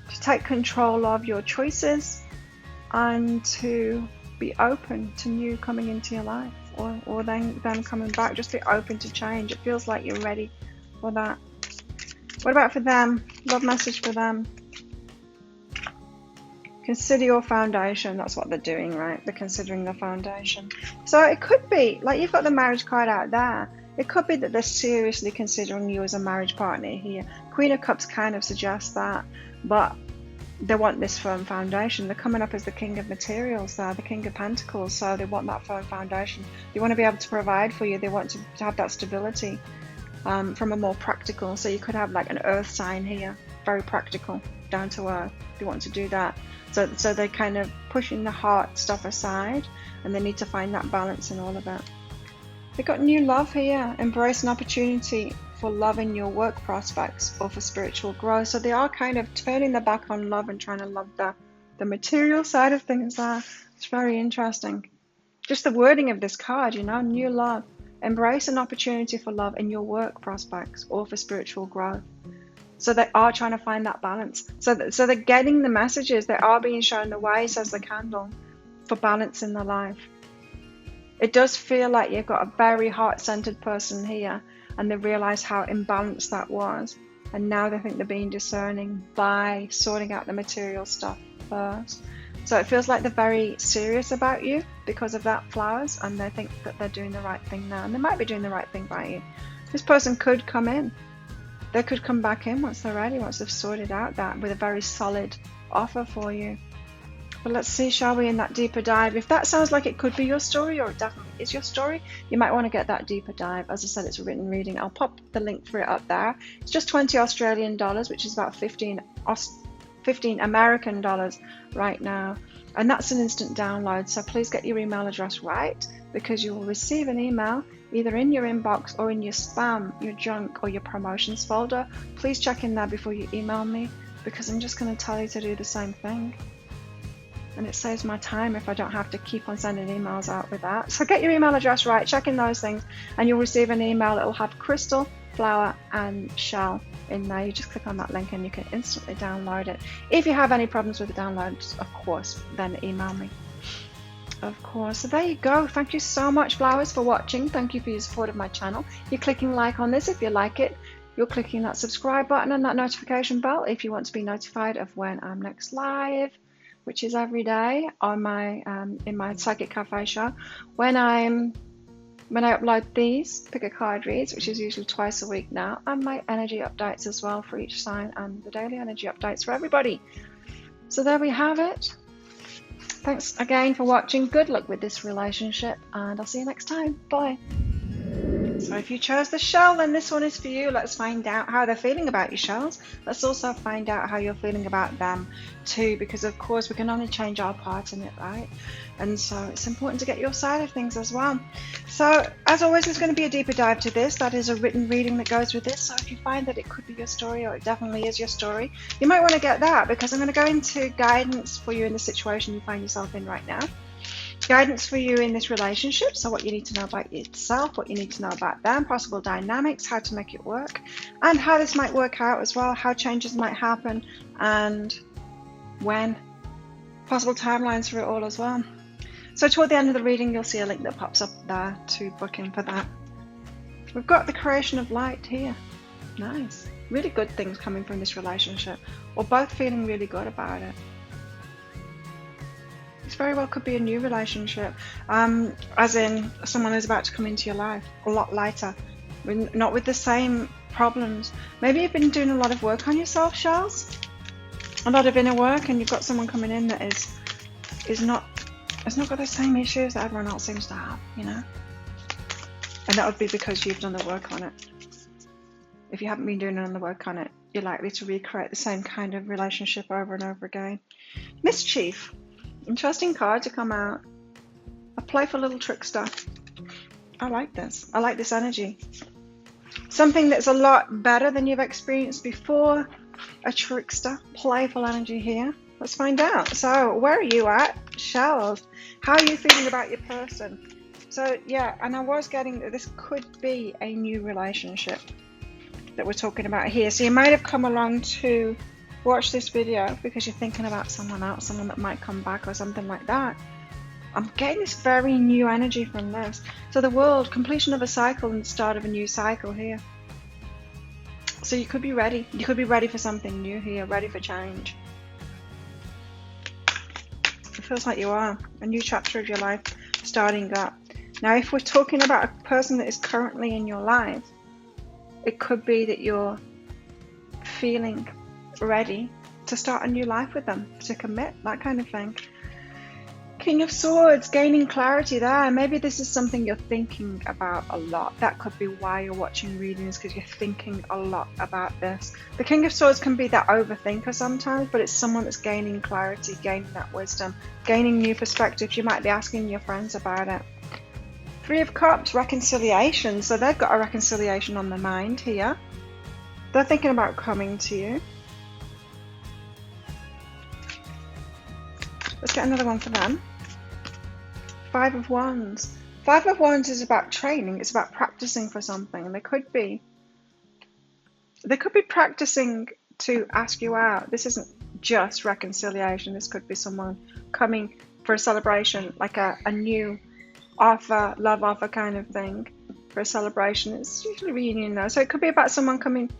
to take control of your choices, and to be open to new coming into your life. Or then coming back. Just be open to change. It feels like you're ready for that. What about for them? Love message for them. Consider your foundation. That's what they're doing, right? They're considering the foundation. So it could be, like you've got the marriage card out there. It could be that they're seriously considering you as a marriage partner here. Queen of Cups kind of suggests that. But they want this firm foundation. They're coming up as the King of Materials there, the King of Pentacles, so they want that firm foundation. They want to be able to provide for you. They want to have that stability from a more practical. So you could have like an earth sign here, very practical, down to earth. They want to do that. So they're kind of pushing the heart stuff aside, and they need to find that balance in all of it. They've got new love here. Embrace an opportunity for love in your work prospects or for spiritual growth. So they are kind of turning their back on love and trying to love the material side of things there. It's very interesting. Just the wording of this card, you know, new love. Embrace an opportunity for love in your work prospects or for spiritual growth. So they are trying to find that balance. So they're getting the messages. They are being shown the way, says the candle, for balance in their life. It does feel like you've got a very heart-centered person here, and they realize how imbalanced that was, and now they think they're being discerning by sorting out the material stuff first. So it feels like they're very serious about you because of that, flowers, and they think that they're doing the right thing now, and they might be doing the right thing by you. This person could come in. They could come back in once they're ready, once they've sorted out that, with a very solid offer for you. But let's see, shall we, in that deeper dive. If that sounds like it could be your story, or it definitely is your story, you might want to get that deeper dive. As I said, it's a written reading. I'll pop the link for it up there. It's just 20 Australian dollars, which is about 15 American dollars right now. And that's an instant download. So please get your email address right, because you will receive an email either in your inbox or in your spam, your junk, or your promotions folder. Please check in there before you email me, because I'm just going to tell you to do the same thing. And it saves my time if I don't have to keep on sending emails out with that. So get your email address right, check in those things, and you'll receive an email that will have crystal, flower, and shell in there. You just click on that link and you can instantly download it. If you have any problems with the downloads, of course, then email me. Of course. So there you go. Thank you so much, flowers, for watching. Thank you for your support of my channel. You're clicking like on this if you like it. You're clicking that subscribe button and that notification bell if you want to be notified of when I'm next live, which is every day on my in my Psychic Cafe show. When I upload these pick a card reads, which is usually twice a week now, and my energy updates as well for each sign, and the daily energy updates for everybody. So there we have it. Thanks again for watching. Good luck with this relationship, and I'll see you next time. Bye. So if you chose the shell, then this one is for you. Let's find out how they're feeling about you, shells. Let's also find out how you're feeling about them too, because of course we can only change our part in it, right? And so it's important to get your side of things as well. So as always, there's going to be a deeper dive to this. That is a written reading that goes with this. So if you find that it could be your story, or it definitely is your story, you might want to get that, because I'm going to go into guidance for you in the situation you find yourself in right now. Guidance for you in this relationship, so what you need to know about yourself, what you need to know about them, possible dynamics, how to make it work, and how this might work out as well, how changes might happen, and when, possible timelines for it all as well. So toward the end of the reading, you'll see a link that pops up there to book in for that. We've got the creation of light here. Nice. Really good things coming from this relationship, or both feeling really good about it. This very well could be a new relationship, as in someone is about to come into your life a lot lighter, not with the same problems. Maybe you've been doing a lot of work on yourself, shells, a lot of inner work, and you've got someone coming in that has not got the same issues that everyone else seems to have, you know. And that would be because you've done the work on it. If you haven't been doing the work on it, you're likely to recreate the same kind of relationship over and over again. Mischief. Interesting card to come out. A playful little trickster. I like this. I like this energy. Something that's a lot better than you've experienced before. A trickster. Playful energy here. Let's find out. So, where are you at, shells? How are you feeling about your person? So, yeah, and I was getting that this could be a new relationship that we're talking about here. So you might have come along to watch this video because you're thinking about someone else, someone that might come back or something like that. I'm getting this very new energy from this. So the world, completion of a cycle and the start of a new cycle here. So you could be ready. You could be ready for something new here, ready for change. It feels like you are. A new chapter of your life starting up. Now, if we're talking about a person that is currently in your life, it could be that you're feeling ready to start a new life with them, to commit, that kind of thing. King of Swords, gaining clarity there. Maybe this is something you're thinking about a lot. That could be why you're watching readings, because you're thinking a lot about this. The King of Swords can be that overthinker sometimes, but it's someone that's gaining clarity, gaining that wisdom, gaining new perspectives. You might be asking your friends about it. Three of Cups, reconciliation. So they've got a reconciliation on their mind here. They're thinking about coming to you. Let's get another one for them. Five of Wands. Five of Wands is about training. It's about practicing for something. They could be practicing to ask you out. This isn't just reconciliation. This could be someone coming for a celebration, like a new offer, love offer kind of thing for a celebration. It's usually reunion though. So it could be about someone coming,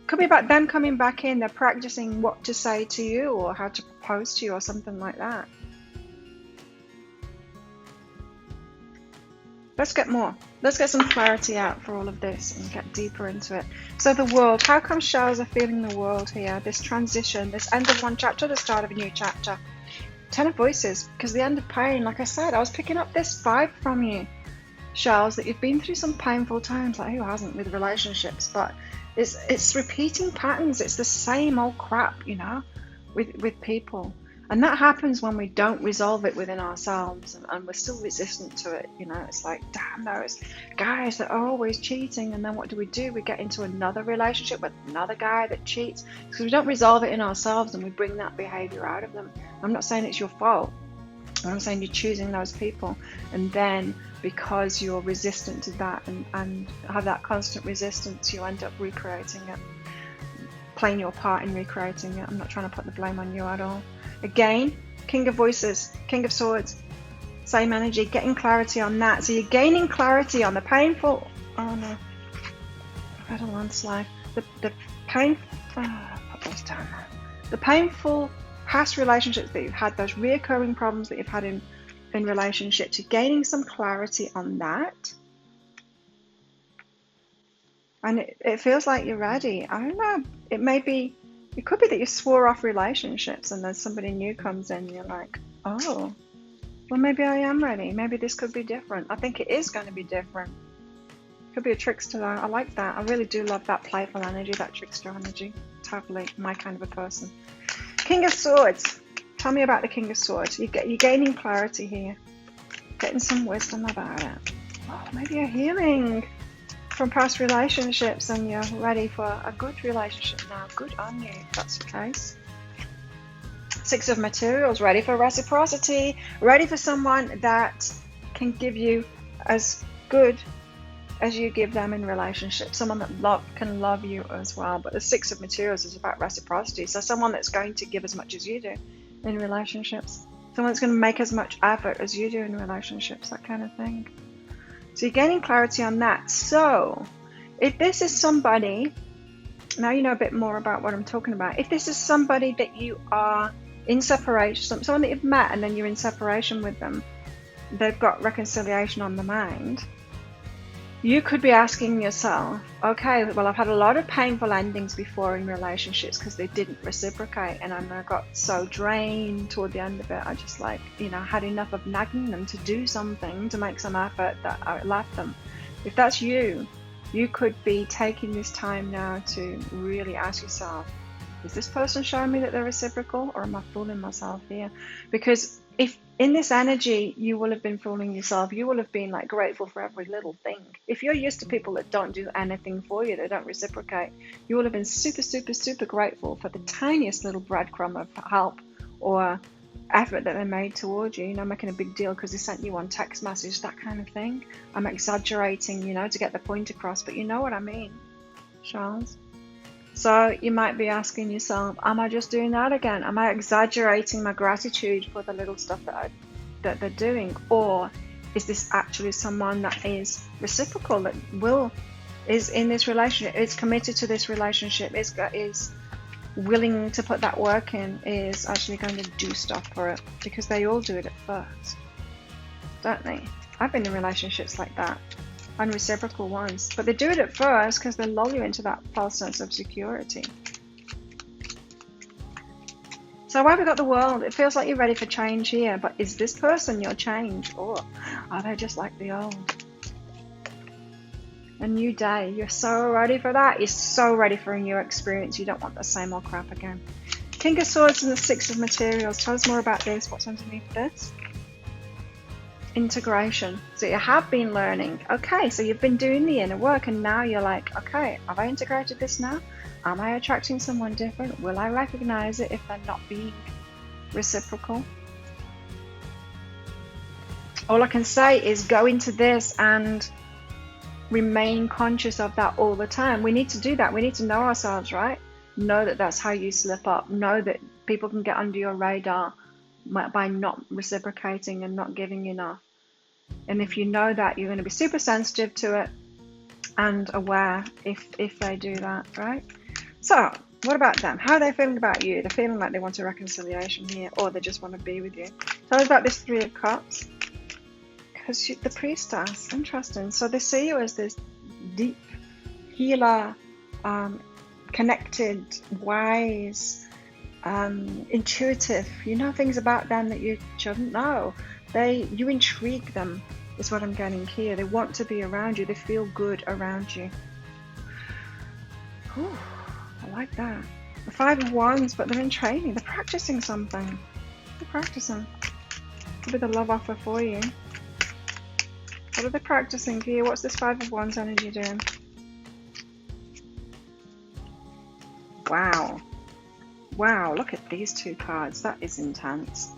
could be about them coming back in. They're practicing what to say to you or how to propose to you or something like that. Let's get more. Let's get some clarity out for all of this and get deeper into it. So the world, how come shells are feeling the world here? This transition, this end of one chapter, the start of a new chapter. Ten of Voices, because the end of pain, like I said, I was picking up this vibe from you, shells, that you've been through some painful times, like who hasn't with relationships, but it's repeating patterns. It's the same old crap, you know, with people. And that happens when we don't resolve it within ourselves and we're still resistant to it, you know. It's like, damn, those guys that are always cheating, and then what do? We get into another relationship with another guy that cheats because we don't resolve it in ourselves and we bring that behavior out of them. I'm not saying it's your fault. I'm saying you're choosing those people, and then because you're resistant to that and have that constant resistance, you end up recreating it, playing your part in recreating it. I'm not trying to put the blame on you at all. Again, King of Voices, King of Swords, same energy, getting clarity on that. So you're gaining clarity on the painful, oh no, I've had a landslide. The painful, put those down there. The painful past relationships that you've had, those reoccurring problems that you've had in relationships, you're gaining some clarity on that. And it feels like you're ready. I don't know, it could be that you swore off relationships and then somebody new comes in and you're like, oh, well, maybe I am ready. Maybe this could be different. I think it is going to be different. Could be a trickster though. I like that. I really do love that playful energy, that trickster energy. Totally my kind of a person. King of Swords. Tell me about the King of Swords. You're gaining clarity here. Getting some wisdom about it. Oh, maybe you're healing from past relationships and you're ready for a good relationship now. Good on you, if that's the case. Six of Materials. Ready for reciprocity. Ready for someone that can give you as good as you give them in relationship. Someone that can love you as well. But the Six of Materials is about reciprocity. So someone that's going to give as much as you do in relationships. Someone that's going to make as much effort as you do in relationships, that kind of thing. So you're gaining clarity on that. So if this is somebody, now you know a bit more about what I'm talking about. If this is somebody that you are in separation, someone that you've met and then you're in separation with them, they've got reconciliation on the mind, you could be asking yourself, okay, well, I've had a lot of painful endings before in relationships because they didn't reciprocate, and I got so drained toward the end of it. I just had enough of nagging them to do something, to make some effort, that I left them. If that's you, you could be taking this time now to really ask yourself, is this person showing me that they're reciprocal, or am I fooling myself here? Because if in this energy you will have been fooling yourself, you will have been like grateful for every little thing. If you're used to people that don't do anything for you, they don't reciprocate, you will have been super, super, super grateful for the tiniest little breadcrumb of help or effort that they made towards you, making a big deal because they sent you on text message, that kind of thing. I'm exaggerating, to get the point across, but you know what I mean, Charles. So you might be asking yourself, am I just doing that again? Am I exaggerating my gratitude for the little stuff that they're doing? Or is this actually someone that is reciprocal, that is in this relationship, is committed to this relationship, is willing to put that work in, is actually going to do stuff for it? Because they all do it at first, don't they? I've been in relationships like that. Unreciprocal ones, but they do it at first because they lull you into that false sense of security. So why have we got the World? It feels like you're ready for change here, but is this person your change, or are they just like the old? A new day. You're so ready for that. You're so ready for a new experience. You don't want the same old crap again. King of Swords and the Six of Materials. Tell us more about this. What's underneath this? Integration. So you have been learning. Okay, so you've been doing the inner work, and now you're like, okay, have I integrated this now? Am I attracting someone different? Will I recognize it if they're not being reciprocal? All I can say is go into this and remain conscious of that all the time. We need to do that. We need to know ourselves, right? Know that that's how you slip up. Know that people can get under your radar by not reciprocating and not giving enough. And if you know that, you're going to be super sensitive to it and aware if they do that, right? So what about them? How are they feeling about you? They're feeling like they want a reconciliation here, or they just want to be with you. Tell us about this Three of Cups. Because the Priestess, interesting. So they see you as this deep healer, connected, wise, intuitive. You know things about them that you shouldn't know. You intrigue them, is what I'm getting here. They want to be around you. They feel good around you. Whew, I like that. The Five of Wands, but they're in training. They're practicing something. They're practicing. Could be the love offer for you. What are they practicing here? What's this Five of Wands energy doing? Wow. Wow, look at these two cards. That is intense.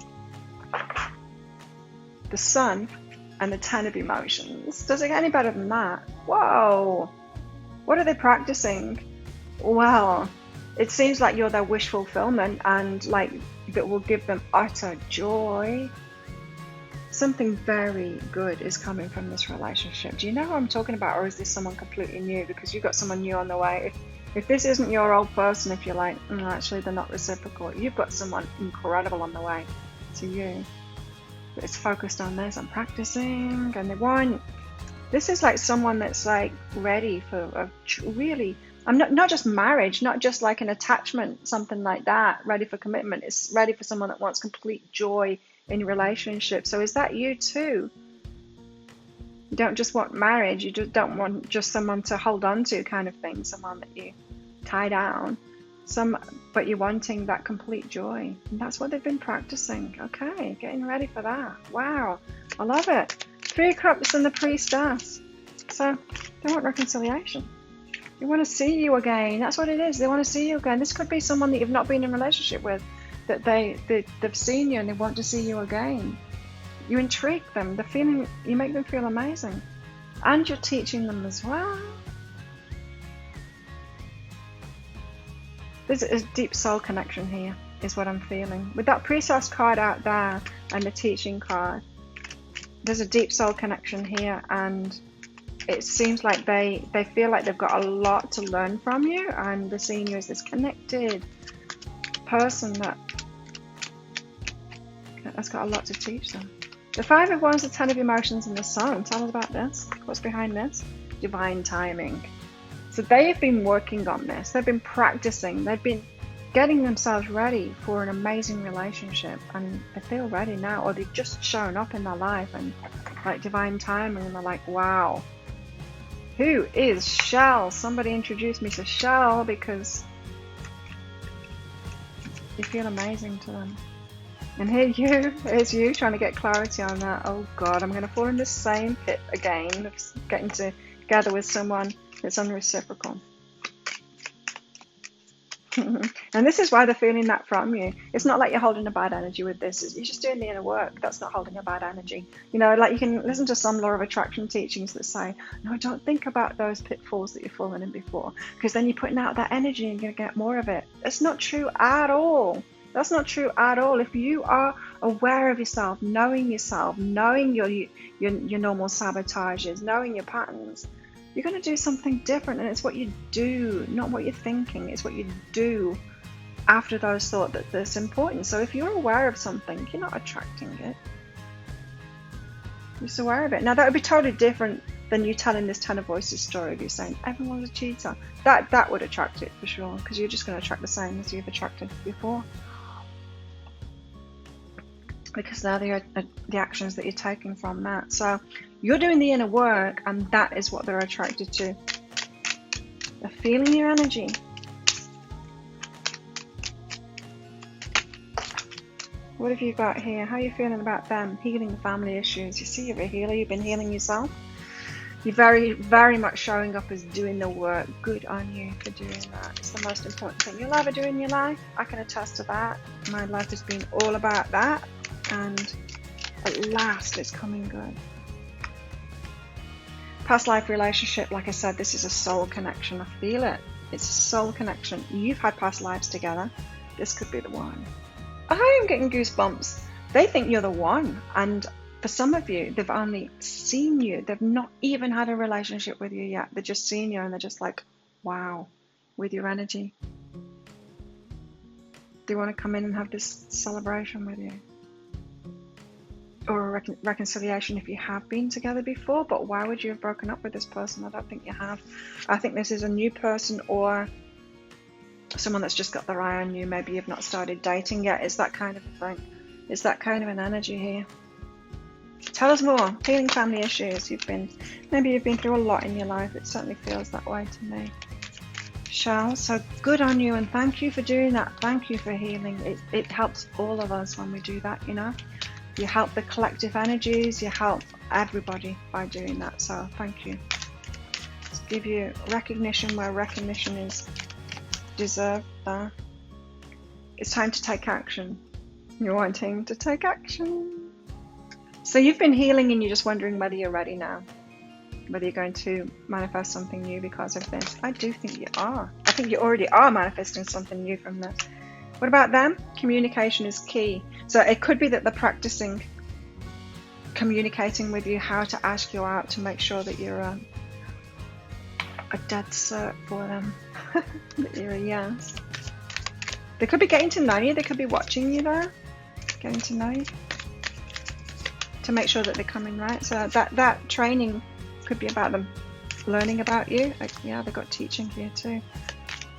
The Sun and the Ten of Emotions. Does it get any better than that? Whoa. What are they practicing? Well, it seems like you're their wish fulfillment, and like that will give them utter joy. Something very good is coming from this relationship. Do you know who I'm talking about, or is this someone completely new? Because you've got someone new on the way. If this isn't your old person, if you're like, actually they're not reciprocal, you've got someone incredible on the way to you. But it's focused on this, I'm practicing, and they want, this is like someone that's like ready for a really, I'm not just marriage, not just like an attachment, something like that, ready for commitment. It's ready for someone that wants complete joy in relationship. So is that you too? You don't just want marriage. You just don't want just someone to hold on to kind of thing, someone that you tie down. But you're wanting that complete joy. And that's what they've been practicing. Okay, getting ready for that. Wow, I love it. 3 of Cups and the Priestess. So they want reconciliation. They want to see you again. That's what it is. They want to see you again. This could be someone that you've not been in a relationship with, that they've seen you and they want to see you again. You intrigue them. You make them feel amazing. And you're teaching them as well. There's a deep soul connection here, is what I'm feeling. With that Priestess card out there and the teaching card, there's a deep soul connection here, and it seems like they feel like they've got a lot to learn from you, and they're seeing you as this connected person that's got a lot to teach them. The 5 of Wands, the 10 of Emotions, and the Sun. Tell us about this. What's behind this? Divine timing. So they have been working on this. They've been practicing. They've been getting themselves ready for an amazing relationship, and they feel ready now, or they've just shown up in their life and like divine timing, and they're like, wow, who is Shell? Somebody introduced me to Shell, because you feel amazing to them. And here's you trying to get clarity on that. Oh God, I'm going to fall in the same pit again of getting together with someone that's unreciprocal. And this is why they're feeling that from you. It's not like you're holding a bad energy with this. You're just doing the inner work. That's not holding a bad energy. You know, like you can listen to some law of attraction teachings that say, no, don't think about those pitfalls that you've fallen in before, because then you're putting out that energy and you're going to get more of it. It's not true at all. That's not true at all. If you are aware of yourself, knowing your normal sabotages, knowing your patterns, you're going to do something different. And it's what you do, not what you're thinking. It's what you do after those thoughts that's important. So if you're aware of something, you're not attracting it. You're just aware of it. Now that would be totally different than you telling this 10 of Voices story of you saying everyone's a cheater. That would attract it for sure, because you're just going to attract the same as you've attracted before. Because now the actions that you're taking from that. So you're doing the inner work, and that is what they're attracted to. They're feeling your energy. What have you got here? How are you feeling about them? Healing the family issues. You see, you're a healer. You've been healing yourself. You're very, very much showing up as doing the work. Good on you for doing that. It's the most important thing you'll ever do in your life. I can attest to that. My life has been all about that. And at last it's coming good. Past life relationship, like I said, this is a soul connection. I feel it. It's a soul connection. You've had past lives together. This could be the one. I am getting goosebumps. They think you're the one. And for some of you, they've only seen you. They've not even had a relationship with you yet. They're just seeing you and they're just like, wow, with your energy. They want to come in and have this celebration with you. Or a reconciliation if you have been together before, but why would you have broken up with this person? I don't think you have. I think this is a new person, or someone that's just got their eye on you. Maybe you've not started dating yet. It's that kind of a thing. It's that kind of an energy here. Tell us more. Healing family issues. Maybe you've been through a lot in your life. It certainly feels that way to me. Shell, so good on you, and thank you for doing that. Thank you for healing. It helps all of us when we do that, you know. You help the collective energies, you help everybody by doing that, so thank you. Let's give you recognition where recognition is deserved there. It's time to take action. You're wanting to take action. So you've been healing and you're just wondering whether you're ready now. Whether you're going to manifest something new because of this. I do think you are. I think you already are manifesting something new from this. What about them? Communication is key. So it could be that they're practicing communicating with you, how to ask you out to make sure that you're a dead cert for them. That you're a yes. They could be getting to know you. They could be watching you there, getting to know you, to make sure that they're coming right. So that training could be about them learning about you. Yeah, they've got teaching here too.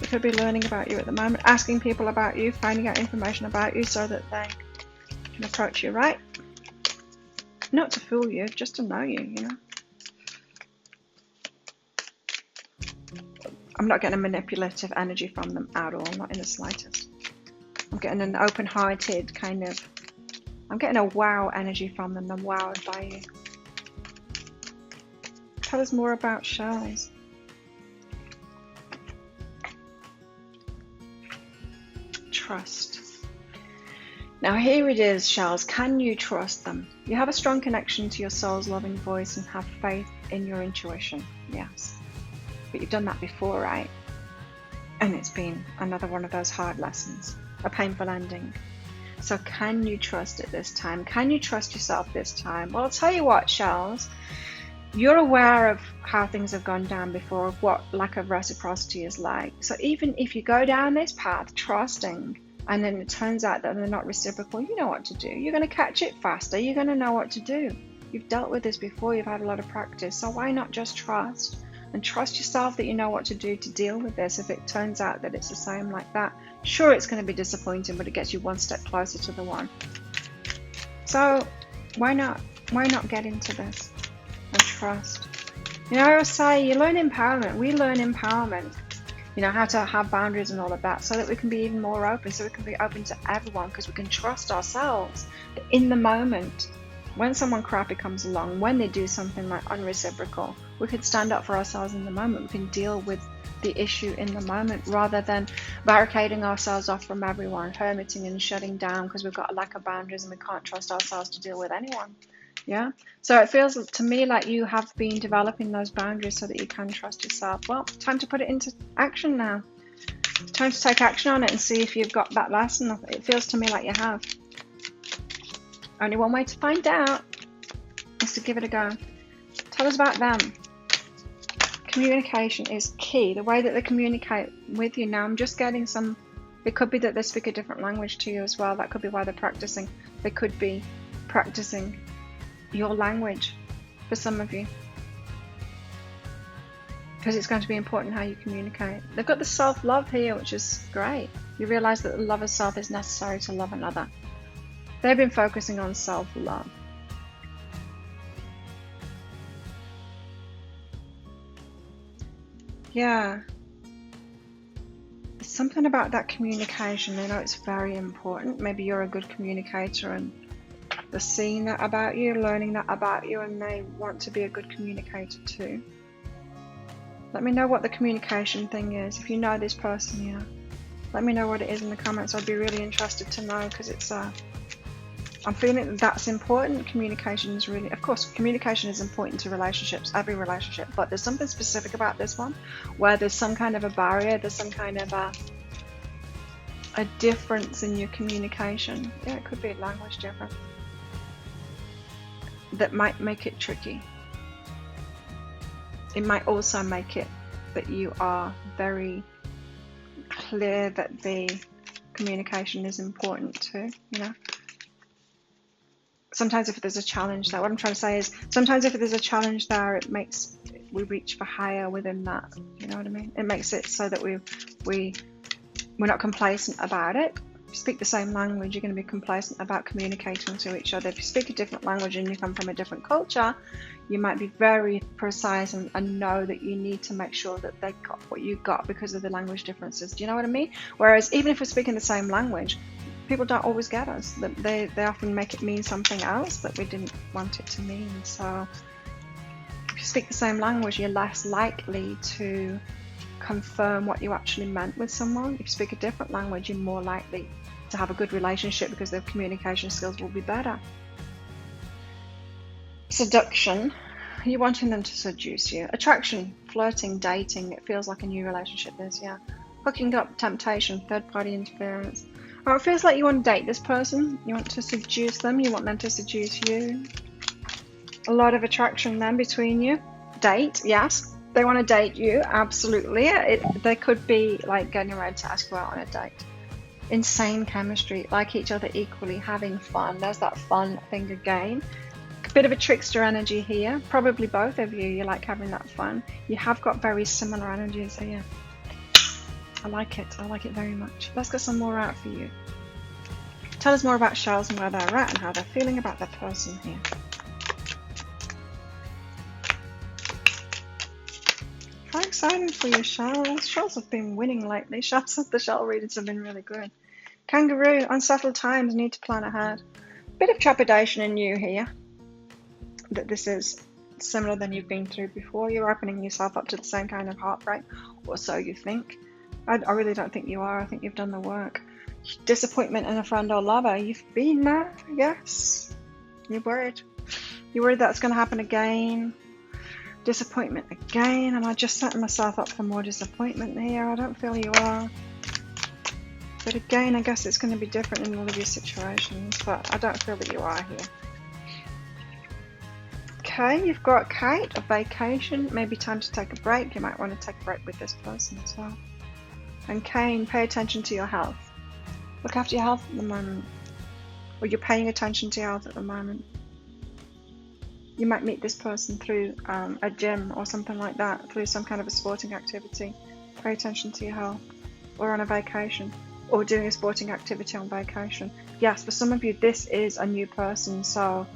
They could be learning about you at the moment, asking people about you, finding out information about you so that they can approach you right. Not to fool you, just to know you, you know. I'm not getting a manipulative energy from them at all, not in the slightest. I'm getting an open-hearted kind of, I'm getting a wow energy from them. I'm wowed by you. Tell us more about shells. Trust. Now here it is, shells. Can you trust them? You have a strong connection to your soul's loving voice and have faith in your intuition. Yes. But you've done that before, right? And it's been another one of those hard lessons, a painful ending. So can you trust it this time? Can you trust yourself this time? Well, I'll tell you what, shells. You're aware of how things have gone down before, of what lack of reciprocity is like. So even if you go down this path trusting, and then it turns out that they're not reciprocal, you know what to do. You're going to catch it faster. You're going to know what to do. You've dealt with this before. You've had a lot of practice. So why not just trust? And trust yourself that you know what to do to deal with this if it turns out that it's the same like that. Sure, it's going to be disappointing, but it gets you one step closer to the one. So why not? Why not get into this and trust? You know, I always say you learn empowerment. We learn empowerment. You know, how to have boundaries and all of that so that we can be even more open, so we can be open to everyone because we can trust ourselves in the moment. When someone crappy comes along, when they do something like unreciprocal, we can stand up for ourselves in the moment. We can deal with the issue in the moment rather than barricading ourselves off from everyone, hermiting and shutting down because we've got a lack of boundaries and we can't trust ourselves to deal with anyone. Yeah, so it feels to me like you have been developing those boundaries so that you can trust yourself. Well, time to put it into action now. Time to take action on it and see if you've got that lesson. It feels to me like you have. Only one way to find out is to give it a go. Tell us about them. Communication is key. The way that they communicate with you. Now I'm just getting some, it could be that they speak a different language to you as well. That could be why they're practicing. They could be practicing your language for some of you, because it's going to be important how you communicate. They've got the self-love here, which is great. You realize that the love of self is necessary to love another. They've been focusing on self-love. Yeah, there's something about that communication. They know it's very important. Maybe you're a good communicator and they're seeing that about you, learning that about you, and they want to be a good communicator too. Let me know what the communication thing is. If you know this person, yeah, let me know what it is in the comments. I'd be really interested to know, because it's I'm feeling that that's important. Communication is really, of course, communication is important to relationships, every relationship, but there's something specific about this one where there's some kind of a barrier, there's some kind of a difference in your communication. Yeah, it could be a language difference that might make it tricky. It might also make it that you are very clear that the communication is important too, you know. Sometimes if there's a challenge there, what I'm trying to say is sometimes if there's a challenge there, it makes, we reach for higher within that, you know what I mean? It makes it so that we're not complacent about it. If you speak the same language, you're going to be complacent about communicating to each other. If you speak a different language and you come from a different culture, you might be very precise and know that you need to make sure that they got what you got because of the language differences. Do you know what I mean? Whereas even if we're speaking the same language, people don't always get us. They often make it mean something else that we didn't want it to mean. So if you speak the same language, you're less likely to confirm what you actually meant with someone. If you speak a different language, you're more likely to have a good relationship because their communication skills will be better. Seduction, you're wanting them to seduce you. Attraction, flirting, dating, it feels like a new relationship is, yeah. Hooking up, temptation, third-party interference. Or it feels like you want to date this person, you want to seduce them, you want them to seduce you. A lot of attraction then between you. Date, yes. They want to date you, absolutely. They could be like getting ready to ask you out on a date. Insane chemistry, like each other equally, having fun. There's that fun thing again. A bit of a trickster energy here. Probably both of you like having that fun. You have got very similar energies here. I like it very much. Let's get some more out for you. Tell us more about shells and where they're at and how they're feeling about their person here. Thanks exciting for you, shells. Shells have been winning lately. The shell readings have been really good. Kangaroo, unsettled times, need to plan ahead. Bit of trepidation in you here, that this is similar than you've been through before. You're opening yourself up to the same kind of heartbreak, or so you think. I really don't think you are. I think you've done the work. Disappointment in a friend or lover. You've been there, yes. You're worried. You're worried that's going to happen again. Disappointment again. Am I just setting myself up for more disappointment here? I don't feel you are. But again, I guess it's going to be different in all of your situations, but I don't feel that you are here. Okay, you've got Kate, a vacation, maybe time to take a break. You might want to take a break with this person as well. And Cain, pay attention to your health. Look after your health at the moment. Or you're paying attention to your health at the moment. You might meet this person through a gym or something like that, through some kind of a sporting activity. Pay attention to your health. Or on a vacation. Or doing a sporting activity on vacation. Yes, for some of you, this is a new person, so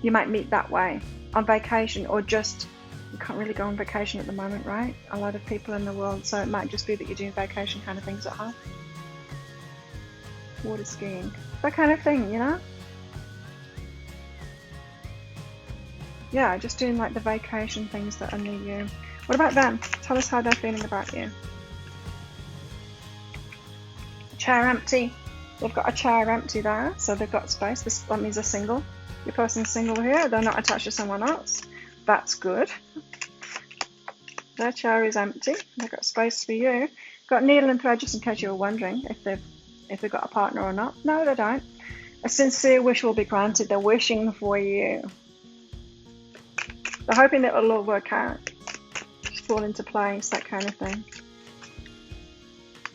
you might meet that way. On vacation, or just, you can't really go on vacation at the moment, right? A lot of people in the world, so it might just be that you're doing vacation kind of things at home. Water skiing. That kind of thing, you know? Yeah, just doing like the vacation things that are near you. What about them? Tell us how they're feeling about you. Chair empty. They've got a chair empty there, so they've got space. That means they're single. Your person's single here. They're not attached to someone else. That's good. Their chair is empty. They've got space for you. Got needle and thread, just in case you were wondering if they've got a partner or not. No, they don't. A sincere wish will be granted. They're wishing for you. They're hoping that it'll all work out. Just fall into place, that kind of thing.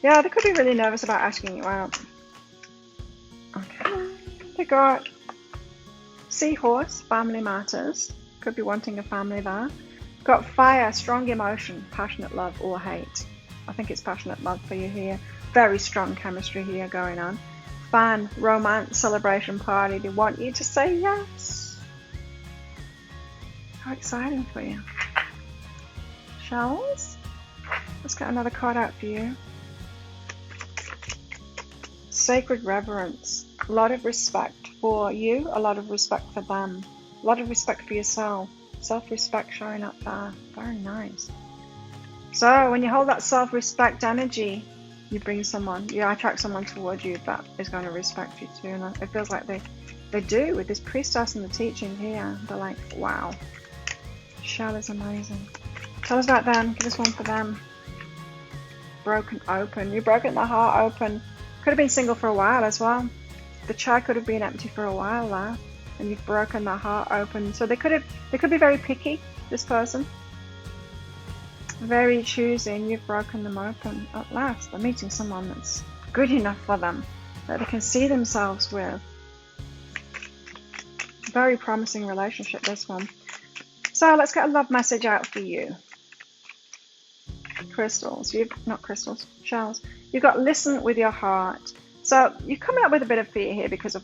Yeah, they could be really nervous about asking you out. Okay. They got Seahorse, family matters. Could be wanting a family there. Got Fire, strong emotion, passionate love or hate. I think it's passionate love for you here. Very strong chemistry here going on. Fan, romance, celebration, party. They want you to say yes. How exciting for you. Shells? Let's get another card out for you. Sacred reverence. A lot of respect for you, a lot of respect for them, a lot of respect for yourself. Self-respect showing up there. Very nice. So when you hold that self-respect energy, you attract someone towards you that is going to respect you too. And it feels like they do with this priestess and the teaching here. They're like, wow, Shell is amazing. Tell us about them. Give us one for them. Broken open. You've broken the heart open. Could have been single for a while as well. The chair could have been empty for a while there, and you've broken the heart open. So they could be very picky, this person. Very choosy, and you've broken them open at last. They're meeting someone that's good enough for them, that they can see themselves with. Very promising relationship, this one. So let's get a love message out for you. Crystals. Shells. You've got listen with your heart. So you're coming up with a bit of fear here because of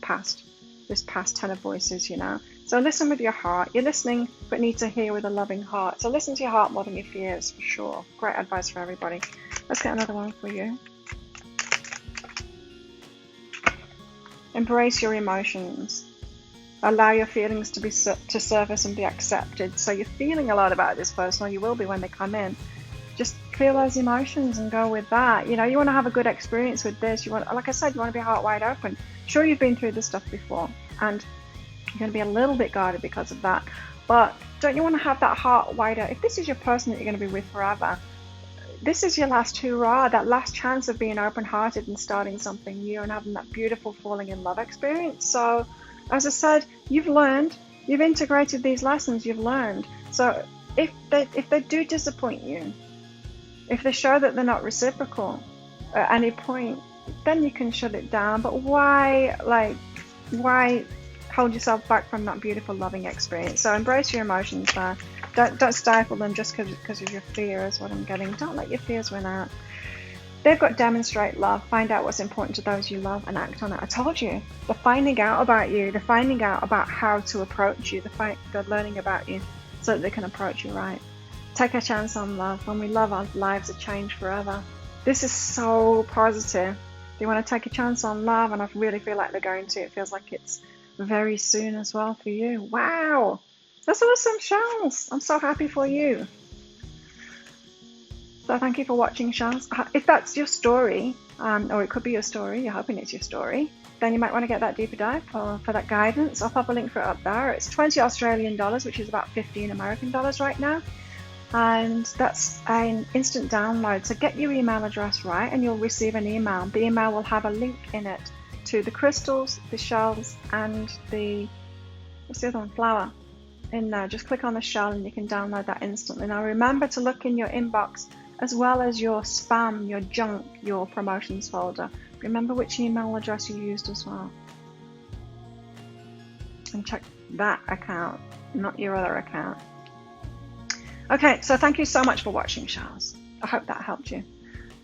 this past 10 of voices, you know. So listen with your heart. You're listening, but need to hear with a loving heart. So listen to your heart more than your fears, for sure. Great advice for everybody. Let's get another one for you. Embrace your emotions. Allow your feelings to surface and be accepted. So you're feeling a lot about this person, or you will be when they come in. Just feel those emotions and go with that. You know, you want to have a good experience with this. Like I said, you want to be heart wide open. Sure, you've been through this stuff before, and you're going to be a little bit guarded because of that. But don't you want to have that heart wide open? If this is your person that you're going to be with forever, this is your last hurrah, that last chance of being open-hearted and starting something new and having that beautiful falling in love experience. So, as I said, you've learned, you've integrated these lessons, you've learned. So if they do disappoint you, if they show that they're not reciprocal at any point, then you can shut it down. But why hold yourself back from that beautiful loving experience? So embrace your emotions there. Don't stifle them just because of your fear is what I'm getting. Don't let your fears win out. They've got demonstrate love. Find out what's important to those you love and act on it. I told you. They're finding out about you. They're finding out about how to approach you. They're learning about you so that they can approach you right. Take a chance on love. When we love, our lives are changed forever. This is so positive. Do you want to take a chance on love? And I really feel like they're going to. It feels like it's very soon as well for you. Wow. That's awesome, Charles. I'm so happy for you. So thank you for watching, Charles. If that's your story, or it could be your story, you're hoping it's your story, then you might want to get that deeper dive for that guidance. I'll pop a link for it up there. It's 20 Australian dollars, which is about 15 American dollars right now. And that's an instant download. So get your email address right and you'll receive an email. The email will have a link in it to the crystals, the shells, and the, what's the other one, flower in there. Just click on the shell and you can download that instantly. Now remember to look in your inbox as well as your spam, your junk, your promotions folder. Remember which email address you used as well. And check that account, not your other account. Okay, so thank you so much for watching, Charles. I hope that helped you.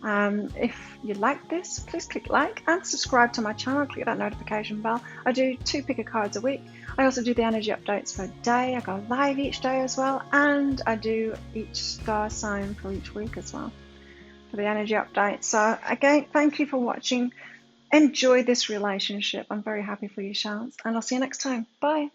If you like this, please click like and subscribe to my channel. Click that notification bell. I do 2 picker cards a week. I also do the energy updates for a day. I go live each day as well. And I do each star sign for each week as well for the energy update. So again, thank you for watching. Enjoy this relationship. I'm very happy for you, Charles. And I'll see you next time. Bye.